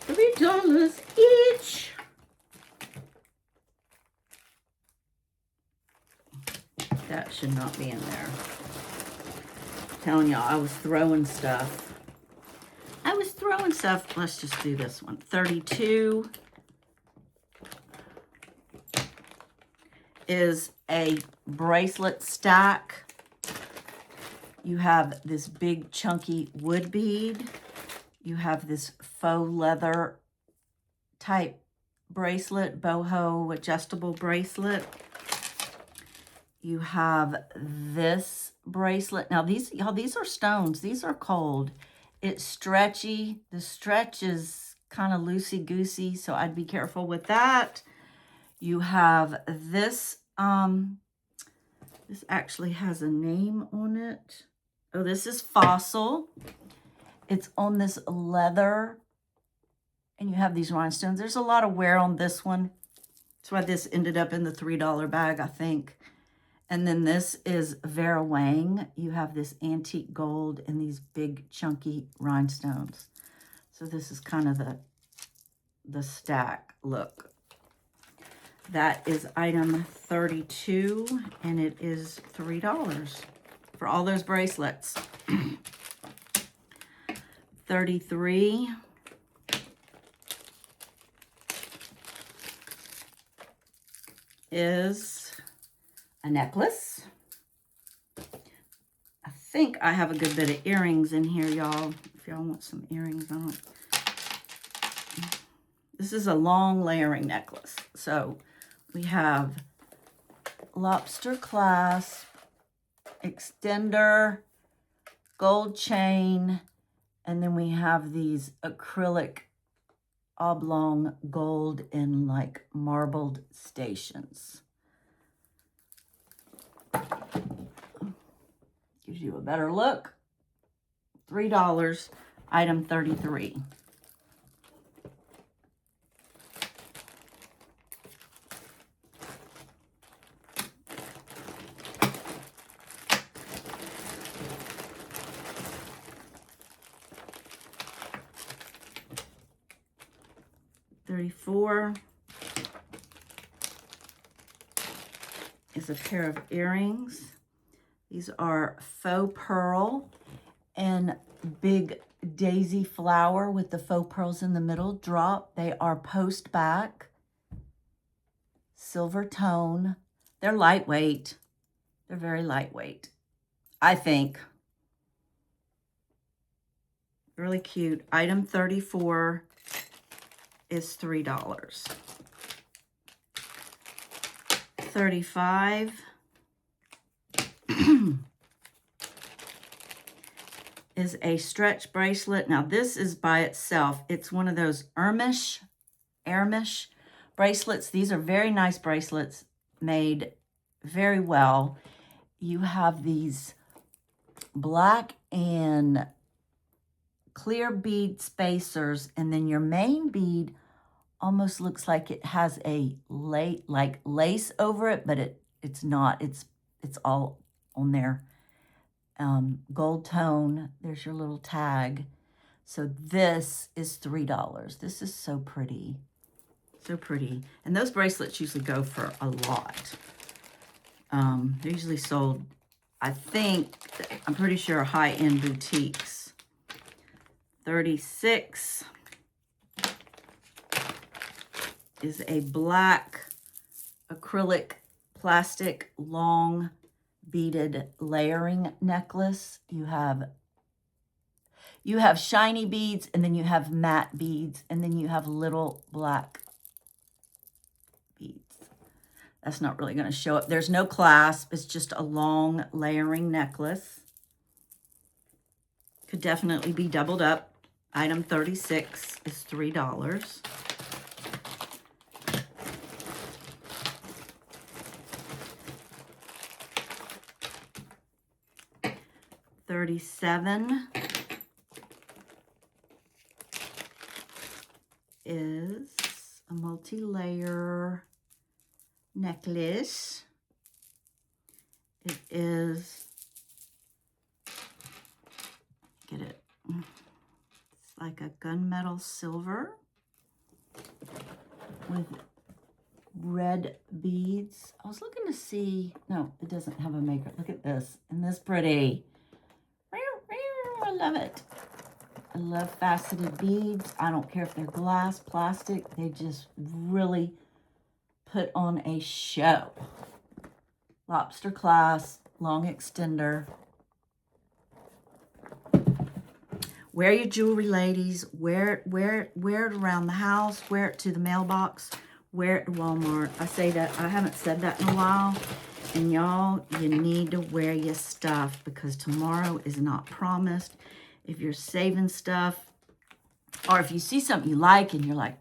$3 each. That should not be in there. I'm telling y'all, I was throwing stuff. Let's just do this one. 32 is a bracelet stack. You have this big chunky wood bead. You have this faux leather type bracelet, boho adjustable bracelet. You have this bracelet. Now these, y'all, these are stones. These are cold. It's stretchy. The stretch is kind of loosey-goosey, so I'd be careful with that. You have this. This actually has a name on it. Oh, this is Fossil. It's on this leather, and you have these rhinestones. There's a lot of wear on this one. That's why this ended up in the $3 bag, I think. And then this is Vera Wang. You have this antique gold and these big chunky rhinestones. So this is kind of the stack look. That is item 32, and it is $3 for all those bracelets. 33 is a necklace. I think I have a good bit of earrings in here, y'all. If y'all want some earrings, I don't. This is a long layering necklace. So we have lobster clasp, extender, gold chain, and then we have these acrylic oblong gold in like marbled stations. Gives you a better look. $3, item 33. $34 is a pair of earrings. These are faux pearl and big daisy flower with the faux pearls in the middle drop. They are post back, silver tone. They're lightweight. They're very lightweight, I think. Really cute. Item 34 is $3. 35 is a stretch bracelet. Now this is by itself. It's one of those Ermish bracelets. These are very nice bracelets, made very well. You have these black and clear bead spacers, and then your main bead almost looks like it has a lace over it, but it's not. It's all on there. Gold tone. There's your little tag. So this is $3. This is so pretty. So pretty. And those bracelets usually go for a lot. They're usually sold, I'm pretty sure, high-end boutiques. 36 is a black acrylic plastic long beaded layering necklace. You have shiny beads, and then you have matte beads, and then you have little black beads. That's not really going to show up. There's no clasp. It's just a long layering necklace. Could definitely be doubled up. Item 36 is $3. $37 is a multi-layer necklace. It is, get it, it's like a gunmetal silver with red beads. I was looking to see, no, it doesn't have a maker. Look at this, isn't this pretty? I love it. I love faceted beads. I don't care if they're glass, plastic. They just really put on a show. Lobster clasp, long extender. Wear your jewelry, ladies. Wear it around the house. Wear it to the mailbox. Wear it to Walmart. I say that. I haven't said that in a while. And y'all, you need to wear your stuff, because tomorrow is not promised. If you're saving stuff, or if you see something you like and you're like,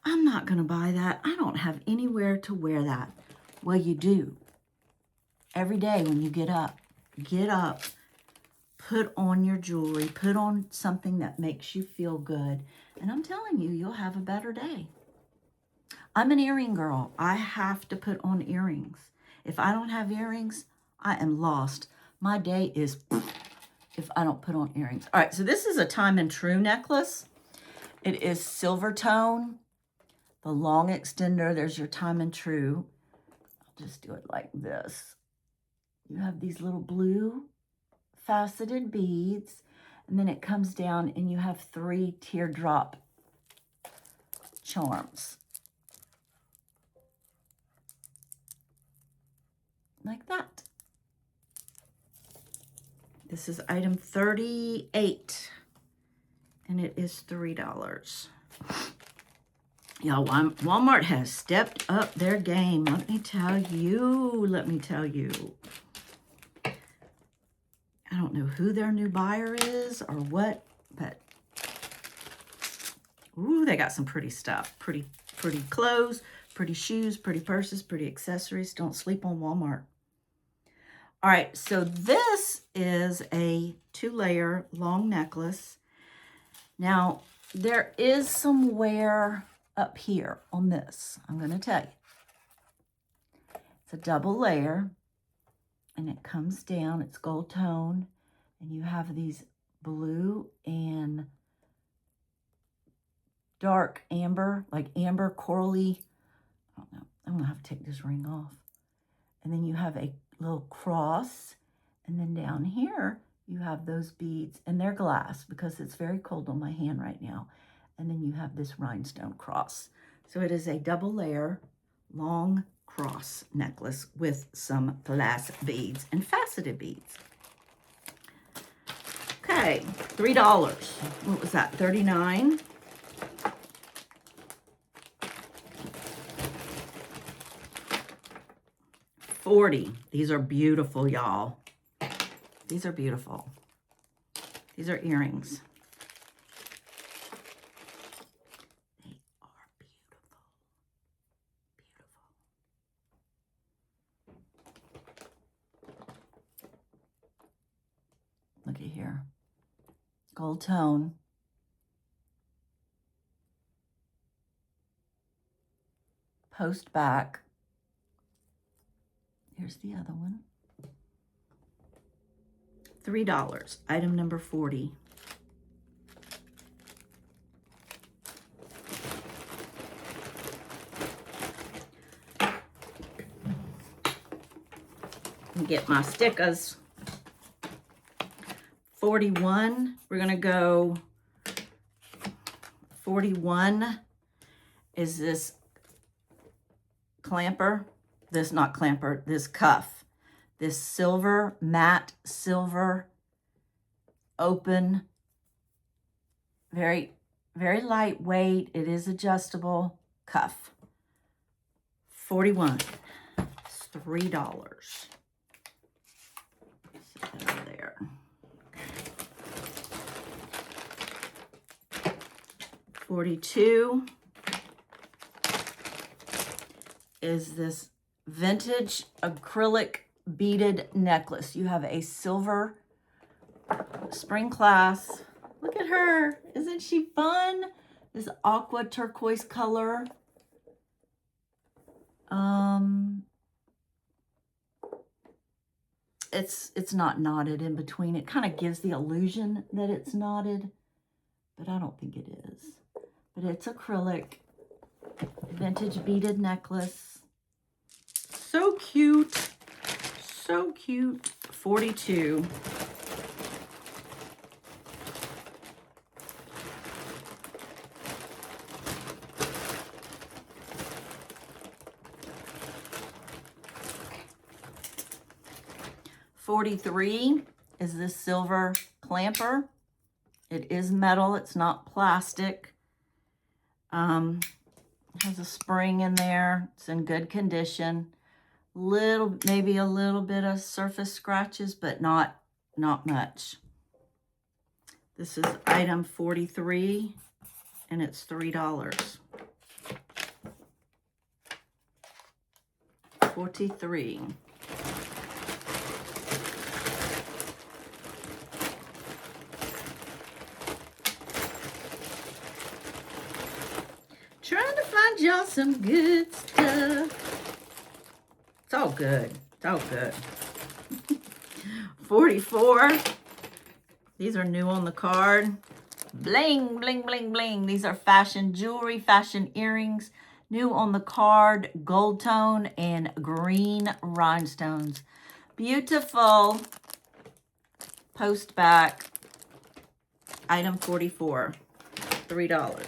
I'm not going to buy that. I don't have anywhere to wear that. Well, you do. Every day when you get up, put on your jewelry, put on something that makes you feel good. And I'm telling you, you'll have a better day. I'm an earring girl. I have to put on earrings. If I don't have earrings, I am lost. My day is if I don't put on earrings. All right, so this is a Time and True necklace. It is silver tone. The long extender, there's your Time and True. I'll just do it like this. You have these little blue faceted beads, and then it comes down and you have 3 teardrop charms. Like that. This is item 38, and it is $3. Y'all, Walmart has stepped up their game. Let me tell you. I don't know who their new buyer is or what, but ooh, they got some pretty stuff. Pretty clothes, pretty shoes, pretty purses, pretty accessories. Don't sleep on Walmart. All right, so this is a 2-layer long necklace. Now, there is some wear up here on this, I'm going to tell you. It's a double layer, and it comes down. It's gold tone, and you have these blue and dark amber, like amber corally. I don't know. I'm going to have to take this ring off. And then you have a little cross, and then down here you have those beads, and they're glass because it's very cold on my hand right now. And then you have this rhinestone cross. So it is a double layer long cross necklace with some glass beads and faceted beads. Okay, $3. What was that? 39. $40. These are beautiful, y'all. These are beautiful. These are earrings. They are beautiful. Beautiful. Look at here. Gold tone. Post back. Here's the other one. $3. Item number 40. Get my stickers. 41. We're gonna go. 41 is this clamper. This, not clamper, this cuff. This silver, matte silver, open, very, very lightweight. It is adjustable cuff. 41. It's $3. Set that over there. 42 is this vintage acrylic beaded necklace. You have a silver spring class. Look at her. Isn't she fun? This aqua turquoise color. It's not knotted in between. It kind of gives the illusion that it's knotted, but I don't think it is. But it's acrylic, vintage beaded necklace. So cute. So cute. 42. $43 is this silver clamper. It is metal. It's not plastic. Has a spring in there. It's in good condition. Maybe a little bit of surface scratches, but not much. This is item 43, and it's $3. 43. Trying to find y'all some good stuff. It's all good. It's all good. 44. These are new on the card. Bling, bling, bling, bling. These are fashion jewelry, fashion earrings. New on the card, gold tone and green rhinestones. Beautiful. Post back. Item 44. $3.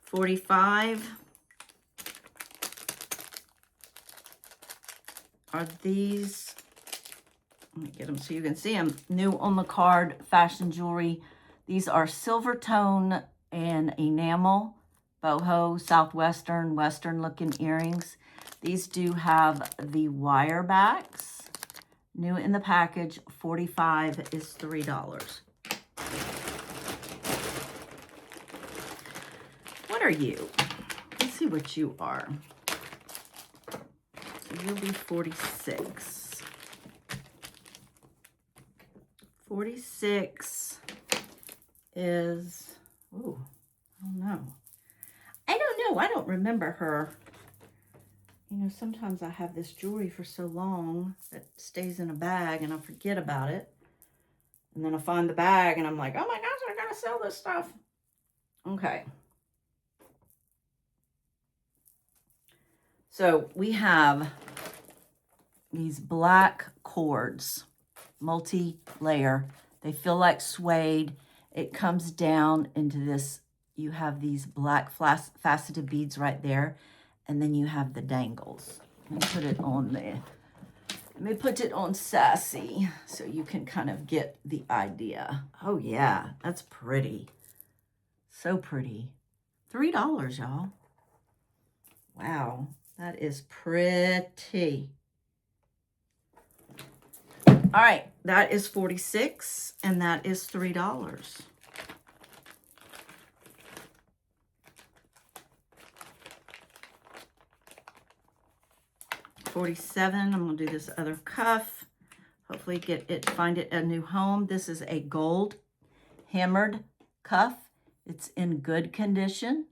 45 are these. Let me get them so you can see them. New on the card, fashion jewelry. These are silver tone and enamel, boho, southwestern, western looking earrings. These do have the wire backs. New in the package, 45 is $3. What are you? Let's see what you are. So you'll be 46. 46 is, oh, I don't know. I don't remember her. You know, sometimes I have this jewelry for so long that stays in a bag and I forget about it. And then I find the bag and I'm like, oh my gosh, I gotta sell this stuff. Okay. So we have these black cords, multi-layer. They feel like suede. It comes down into this. You have these black faceted beads right there. And then you have the dangles. Let me put it on there. Let me put it on Sassy so you can kind of get the idea. Oh yeah, that's pretty. So pretty. $3, y'all. Wow. That is pretty. All right, that is $46, and that is $3. $47. I'm gonna do this other cuff. Hopefully find it a new home. This is a gold hammered cuff. It's in good condition.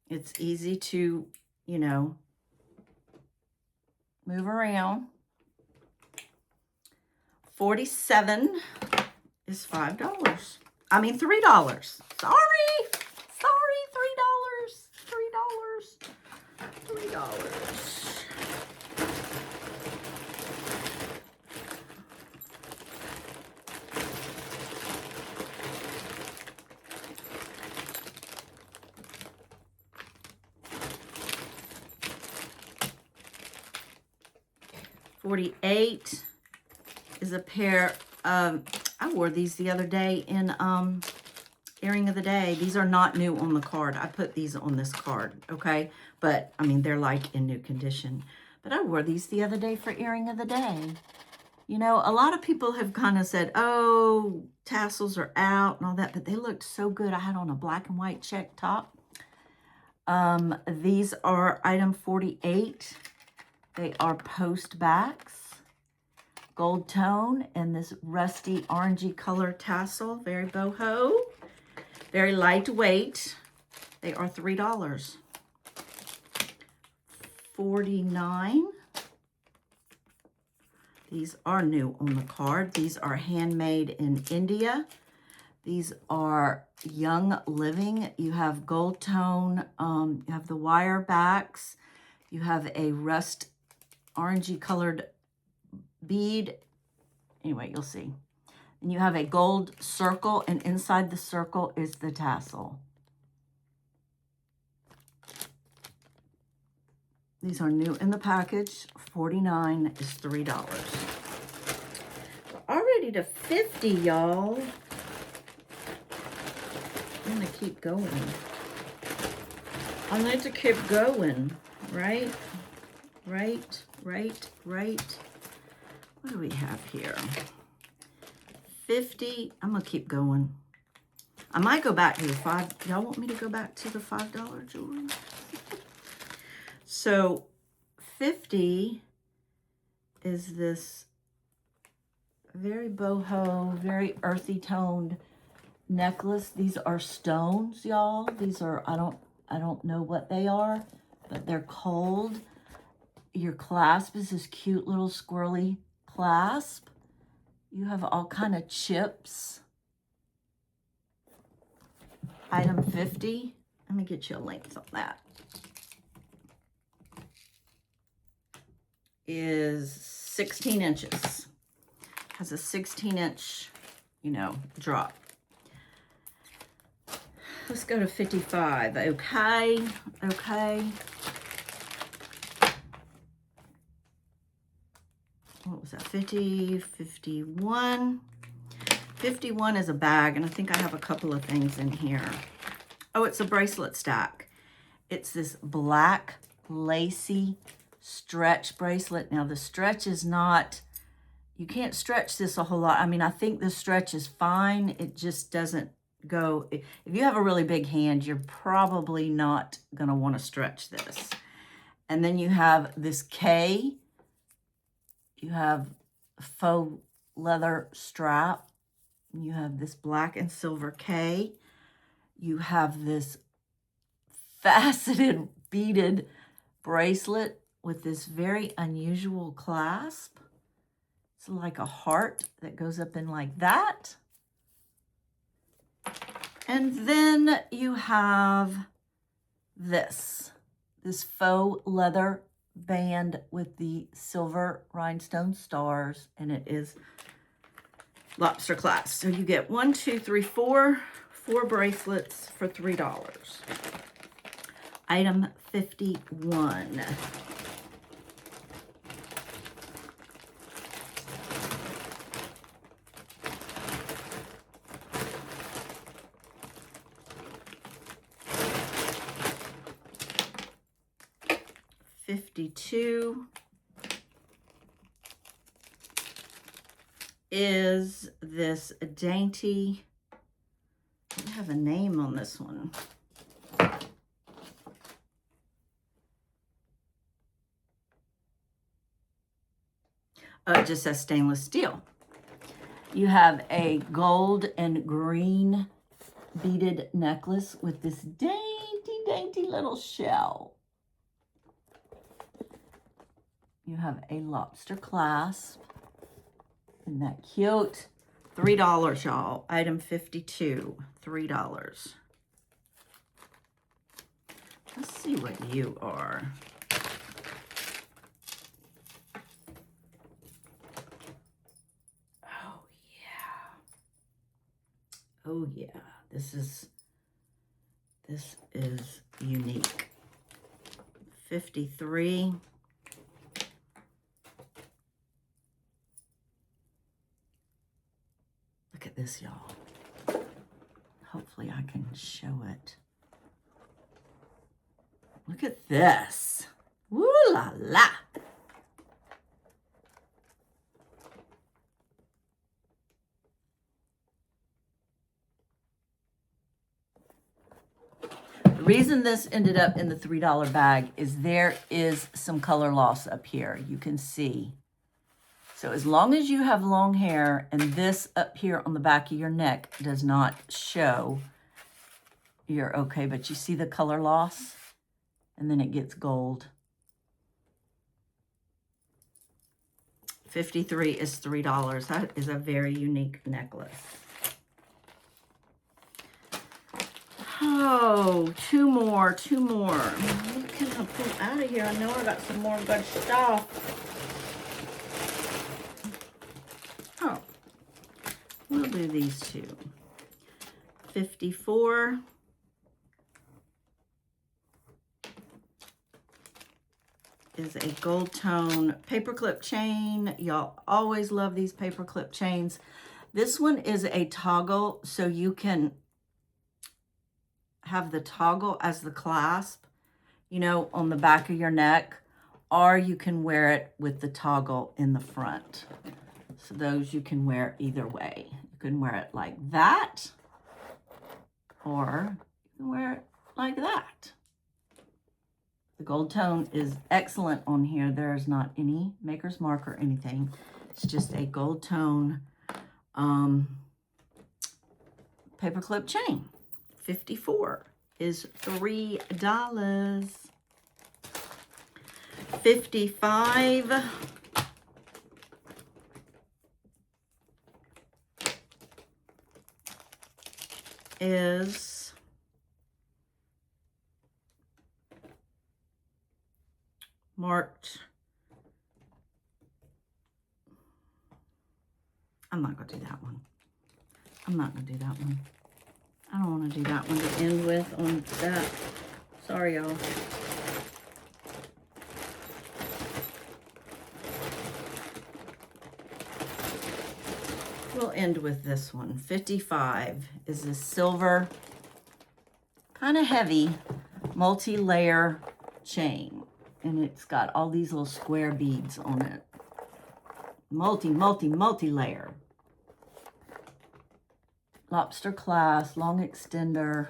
It's easy to, you know, move around. 47 is $5. I mean $3. Sorry, $3. $48 is a pair of, I wore these the other day in earring of the day. These are not new on the card. I put these on this card, okay? But, I mean, they're like in new condition. But I wore these the other day for earring of the day. You know, a lot of people have kind of said, oh, tassels are out and all that, but they looked so good. I had on a black and white check top. These are item 48. They are post backs, gold tone, and this rusty orangey color tassel, very boho, very lightweight. They are $3. 49. These are new on the card. These are handmade in India. These are Young Living. You have gold tone, you have the wire backs, you have a rust orangey colored bead. Anyway, you'll see. And you have a gold circle, and inside the circle is the tassel. These are new in the package. 49 is $3. We're already to 50, y'all. I'm gonna keep going. I need to keep going, right? Right. What do we have here? 50. I'm gonna keep going. I might go back to the $5. Y'all want me to go back to the $5 jewelry? So 50 is this very boho, very earthy toned necklace. These are stones, y'all. These are, I don't know what they are, but they're cold. Your clasp is this cute little squirrely clasp. You have all kind of chips. Item 50. Let me get you a length on that. Is 16 inches. Has a 16-inch, you know, drop. Let's go to 55. Okay. What was that? 50, 51. 51 is a bag, and I think I have a couple of things in here. Oh, it's a bracelet stack. It's this black lacy stretch bracelet. Now, the stretch is not, you can't stretch this a whole lot. I mean, I think the stretch is fine. It just doesn't go. If you have a really big hand, you're probably not going to want to stretch this. And then you have this K. You have faux leather strap. You have this black and silver K. You have this faceted beaded bracelet with this very unusual clasp. It's like a heart that goes up in like that. And then you have this faux leather band with the silver rhinestone stars, and it is lobster clasp. So you get 1, 2, 3, 4 bracelets for $3. Item 51. $52. is this dainty, I have a name on this one. It just says stainless steel. You have a gold and green beaded necklace with this dainty little shell. You have a lobster clasp. Isn't that cute? $3, y'all. Item 52, $3. Let's see what you are. Oh, yeah. Oh, yeah. This is unique. 53. Look at this, y'all. Hopefully I can show it. Look at this. Woo la la. The reason this ended up in the $3 bag is there is some color loss up here. You can see. So as long as you have long hair and this up here on the back of your neck does not show, you're okay. But you see the color loss? And then it gets gold. 53 is $3. That is a very unique necklace. Oh, two more. What can I pull out of here? I know I got some more good stuff. Oh, we'll do these two. 54. Is a gold tone paperclip chain. Y'all always love these paperclip chains. This one is a toggle, so you can have the toggle as the clasp, you know, on the back of your neck, or you can wear it with the toggle in the front. So those you can wear either way. You can wear it like that, or you can wear it like that. The gold tone is excellent on here. There's not any maker's mark or anything. It's just a gold tone paperclip chain. 54 is $3. 55 is marked. I'm not going to do that one. I don't want to do that one to end with on that. Sorry, y'all. We'll end with this one. 55 is a silver, kind of heavy, multi-layer chain. And it's got all these little square beads on it. Multi-layer. Lobster clasp, long extender.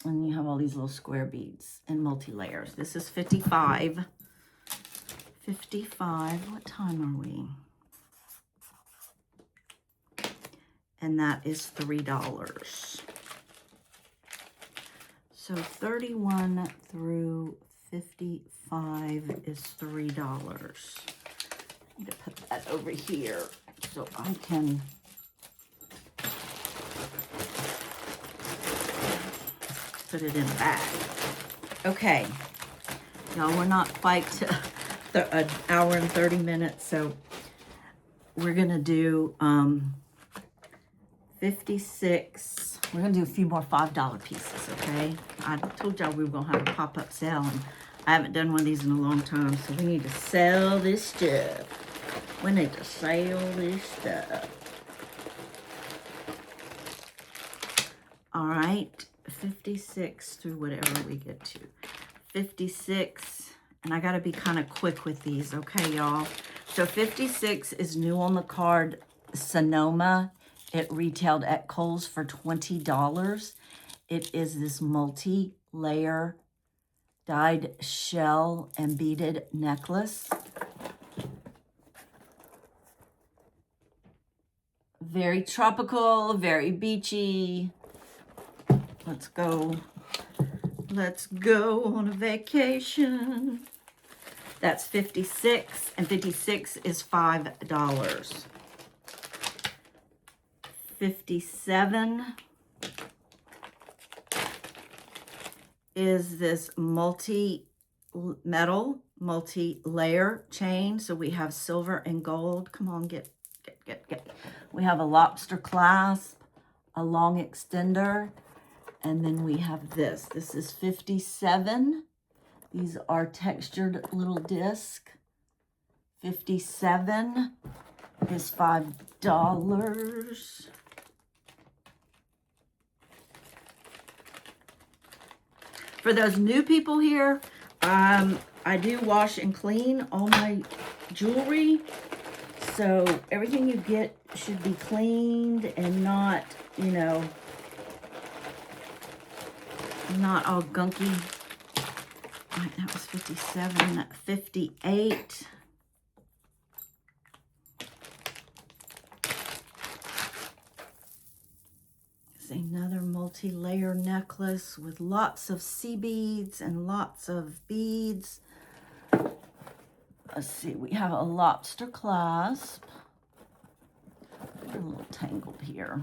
And you have all these little square beads and multi-layers. This is 55. 55. What time are we? And that is $3. So 31 through 55 is $3. I need to put that over here so I can put it in a bag. Okay, y'all, we're not quite to an hour and 30 minutes, so we're gonna do 56. We're going to do a few more $5 pieces, okay? I told y'all we were going to have a pop-up sale, and I haven't done one of these in a long time, so we need to sell this stuff. We need to sell this stuff. All right, 56 through whatever we get to. 56, and I got to be kind of quick with these, okay, y'all? So 56 is new on the card, Sonoma. It retailed at Kohl's for $20. It is this multi-layer dyed shell and beaded necklace. Very tropical, very beachy. Let's go. Let's go on a vacation. That's 56, and 56 is $5. 57 is this multi-metal, multi-layer chain. So we have silver and gold. Come on, get. We have a lobster clasp, a long extender, and then we have this. This is 57. These are textured little disc. 57 is $5. For those new people here, I do wash and clean all my jewelry. So everything you get should be cleaned and not, you know, not all gunky. Right, that was 57, 58. It's another multi-layer necklace with lots of sea beads and lots of beads. Let's see, we have a lobster clasp. We're a little tangled here.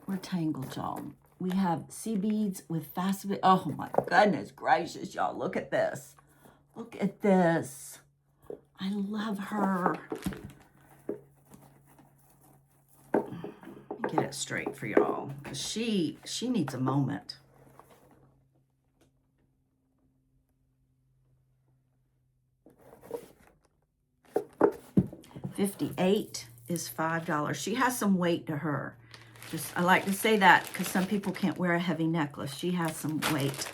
We're tangled, y'all. We have sea beads with fast beads. Oh my goodness gracious, y'all. Look at this. Look at this. I love her. Let me get it straight for y'all, because she needs a moment. $58 is $5. She has some weight to her. I like to say that because some people can't wear a heavy necklace. She has some weight.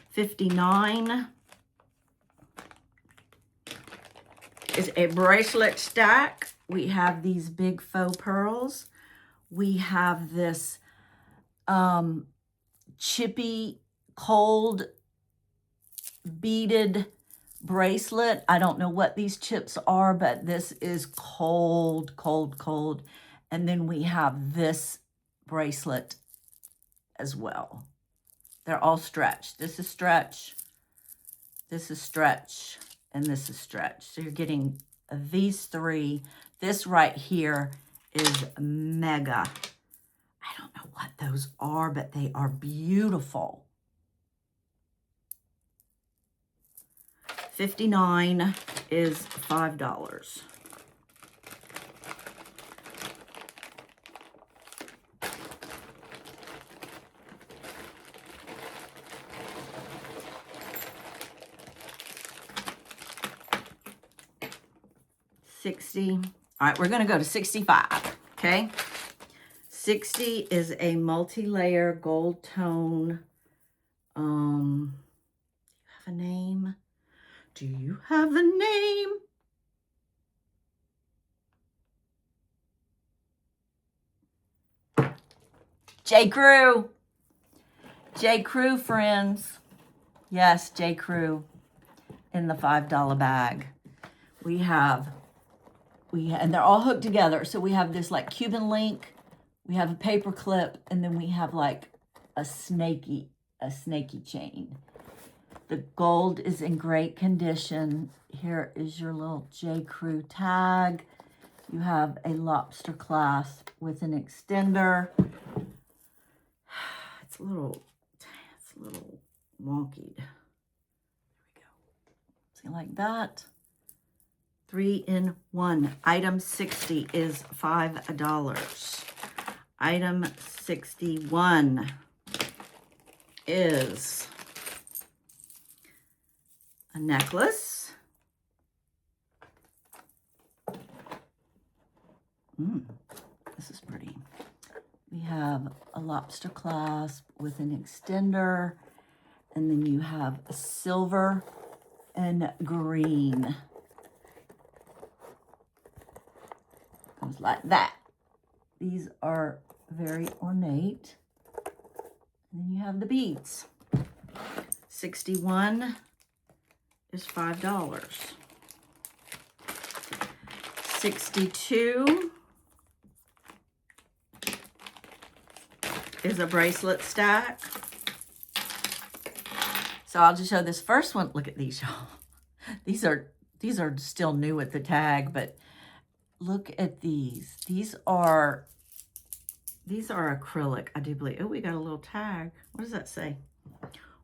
59 is a bracelet stack. We have these big faux pearls. We have this chippy, cold, beaded bracelet. I don't know what these chips are, but this is cold, cold, cold. And then we have this bracelet as well. They're all stretched. This is stretch, this is stretch, and this is stretch. So you're getting these three. This right here is mega. I don't know what those are, but they are beautiful. 59 is $5. $60. All right, we're going to go to 65, okay? 60 is a multi-layer gold tone. Do you have a name? Do you have a name? J. Crew. J. Crew, friends. Yes, J. Crew in the $5 bag. And they're all hooked together. So we have this like Cuban link, we have a paper clip, and then we have like a snaky chain. The gold is in great condition. Here is your little J. Crew tag. You have a lobster clasp with an extender. It's a little wonky. There we go. See, like that. 3-in-1. Item 60 is $5. Item 61 is a necklace. This is pretty. We have a lobster clasp with an extender, and then you have a silver and green. Goes like that. These are very ornate. And then you have the beads. 61 is $5. 62 is a bracelet stack. So I'll just show this first one. Look at these, y'all. These are still new at the tag, but look at these. These are acrylic, I do believe. Oh, we got a little tag. What does that say?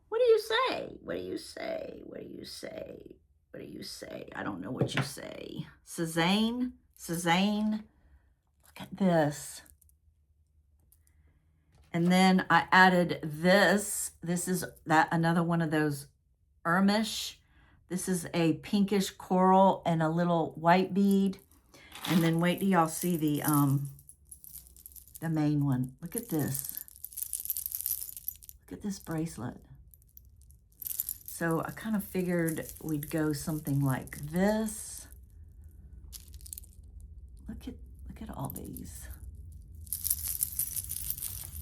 What do you say? What do you say? What do you say? What do you say? I don't know what you say. Suzanne? Suzanne? Look at this. And then I added this. This is another one of those Ermish. This is a pinkish coral and a little white bead. And then wait till y'all see the main one. Look at this. Look at this bracelet. So I kind of figured we'd go something like this. Look at all these.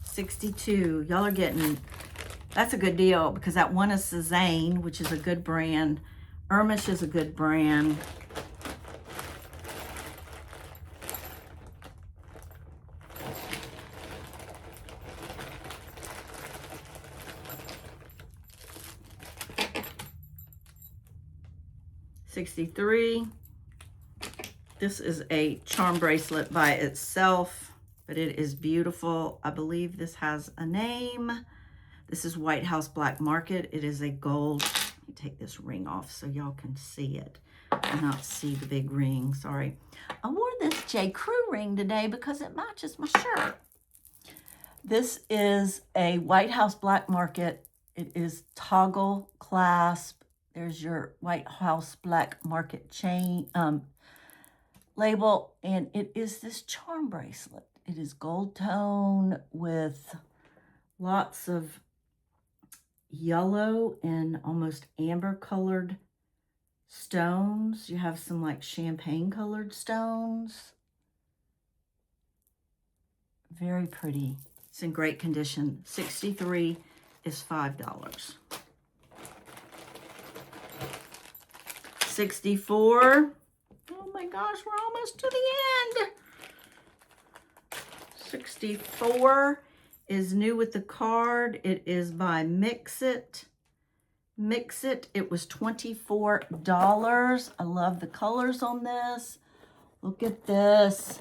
62. Y'all are getting, that's a good deal because that one is Suzanne, which is a good brand. Ermish is a good brand. $63. This is a charm bracelet by itself, but it is beautiful. I believe this has a name. This is White House Black Market. It is a gold. Let me take this ring off so y'all can see it and not see the big ring. Sorry. I wore this J. Crew ring today because it matches my shirt. This is a White House Black Market. It is toggle clasp. There's your White House Black Market chain label, and it is this charm bracelet. It is gold tone with lots of yellow and almost amber colored stones. You have some like champagne colored stones. Very pretty. It's in great condition. 63 is $5. 64. Oh my gosh, we're almost to the end. 64 is new with the card. It is by Mix It. Mix It. It was $24. I love the colors on this. Look at this.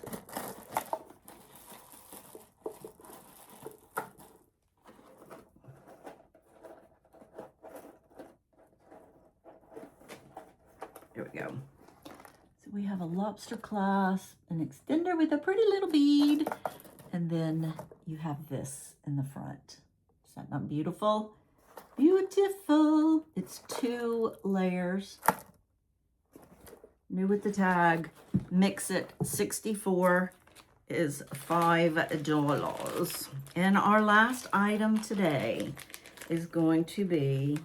There we go. So we have a lobster clasp, an extender with a pretty little bead, and then you have this in the front. Is that not beautiful? Beautiful. It's 2 layers. New with the tag. Mix It. 64 is $5. And our last item today is going to be,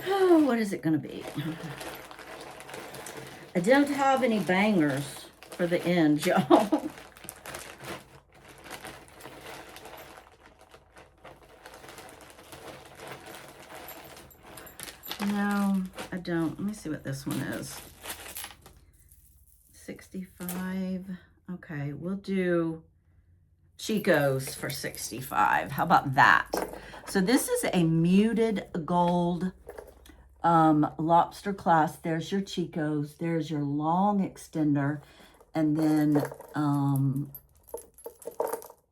oh, what is it going to be? I don't have any bangers for the end, y'all. No, I don't. Let me see what this one is. 65. Okay, we'll do Chico's for 65. How about that? So this is a muted gold lobster clasp. There's your Chico's. There's your long extender. And then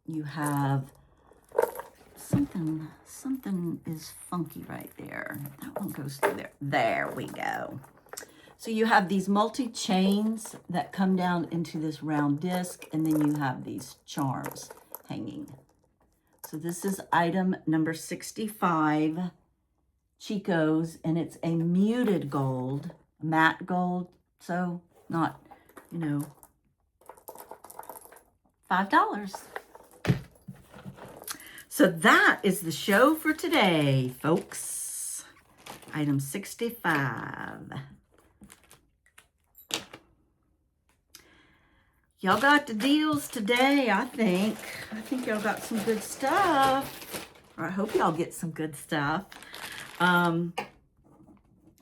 you have something is funky right there. That one goes through there. There we go. So you have these multi-chains that come down into this round disc, and then you have these charms hanging. So this is item number 65, Chico's, and it's a muted gold, matte gold, so not, you know, $5. So that is the show for today, folks. Item 65. Y'all got the deals today, I think. I think y'all got some good stuff. Or I hope y'all get some good stuff.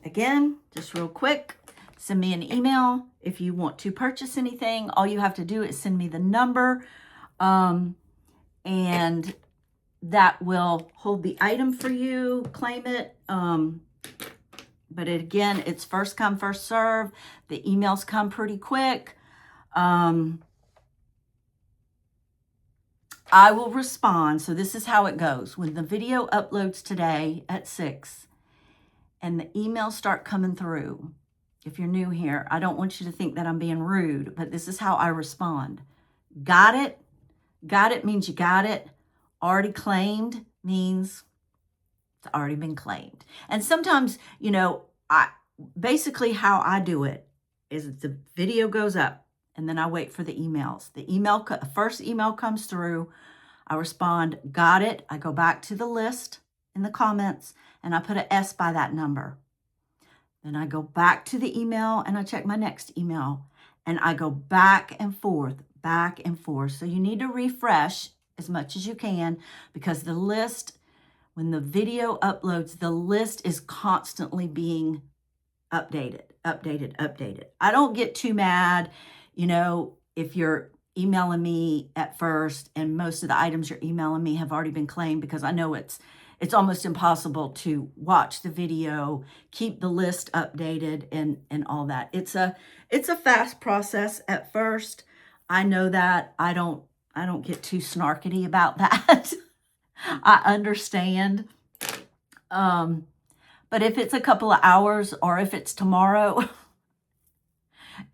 Again, just real quick, send me an email if you want to purchase anything. All you have to do is send me the number, and that will hold the item for you, claim it. But again, it's first come, first serve. The emails come pretty quick. I will respond. So this is how it goes. When the video uploads today at 6 and the emails start coming through, if you're new here, I don't want you to think that I'm being rude, but this is how I respond. Got it? Got it means you got it. Already claimed means it's already been claimed. And sometimes, you know, basically how I do it is the video goes up and then I wait for the emails. The first email comes through. I respond, got it. I go back to the list in the comments and I put an S by that number. Then I go back to the email and I check my next email and I go back and forth. So you need to refresh as much as you can because the list, when the video uploads, the list is constantly being updated. I don't get too mad, you know, if you're emailing me at first and most of the items you're emailing me have already been claimed, because I know it's almost impossible to watch the video, keep the list updated and all that. It's a fast process at first. I know that. I don't get too snarkety about that. I understand. But if it's a couple of hours or if it's tomorrow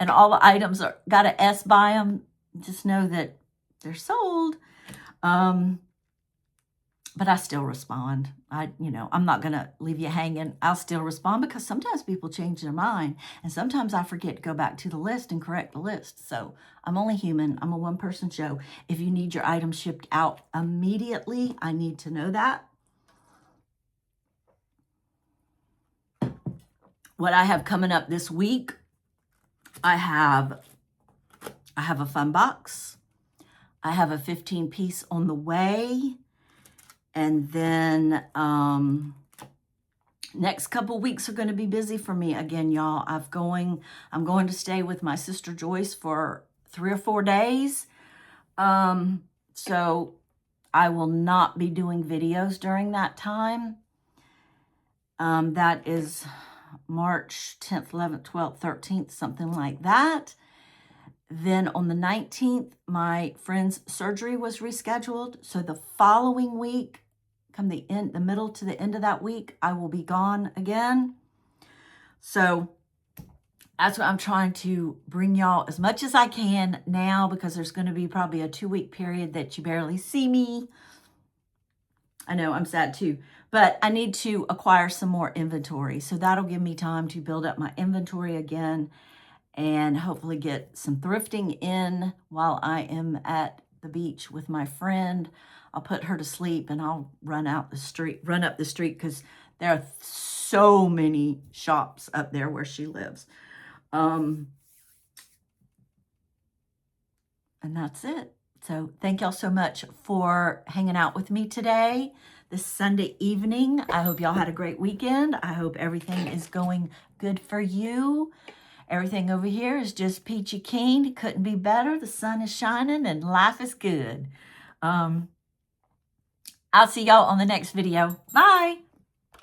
and all the items got an S by them, just know that they're sold. But I still respond. I'm not going to leave you hanging. I'll still respond because sometimes people change their mind. And sometimes I forget to go back to the list and correct the list. So I'm only human. I'm a one-person show. If you need your item shipped out immediately, I need to know that. What I have coming up this week, I have a fun box. I have a 15-piece on the way. And then next couple weeks are going to be busy for me again, y'all. I'm going to stay with my sister Joyce for 3 or 4 days. So I will not be doing videos during that time. That is March 10th, 11th, 12th, 13th, something like that. Then on the 19th, my friend's surgery was rescheduled. So the following week, come the middle to the end of that week, I will be gone again. So that's what I'm trying to bring y'all as much as I can now, because there's going to be probably a 2-week period that you barely see me. I know, I'm sad too, but I need to acquire some more inventory. So that'll give me time to build up my inventory again and hopefully get some thrifting in while I am at the beach with my friend. I'll put her to sleep and I'll run up the street because there are so many shops up there where she lives. And that's it. So thank y'all so much for hanging out with me today, this Sunday evening. I hope y'all had a great weekend. I hope everything is going good for you. Everything over here is just peachy keen. Couldn't be better. The sun is shining and life is good. I'll see y'all on the next video. Bye.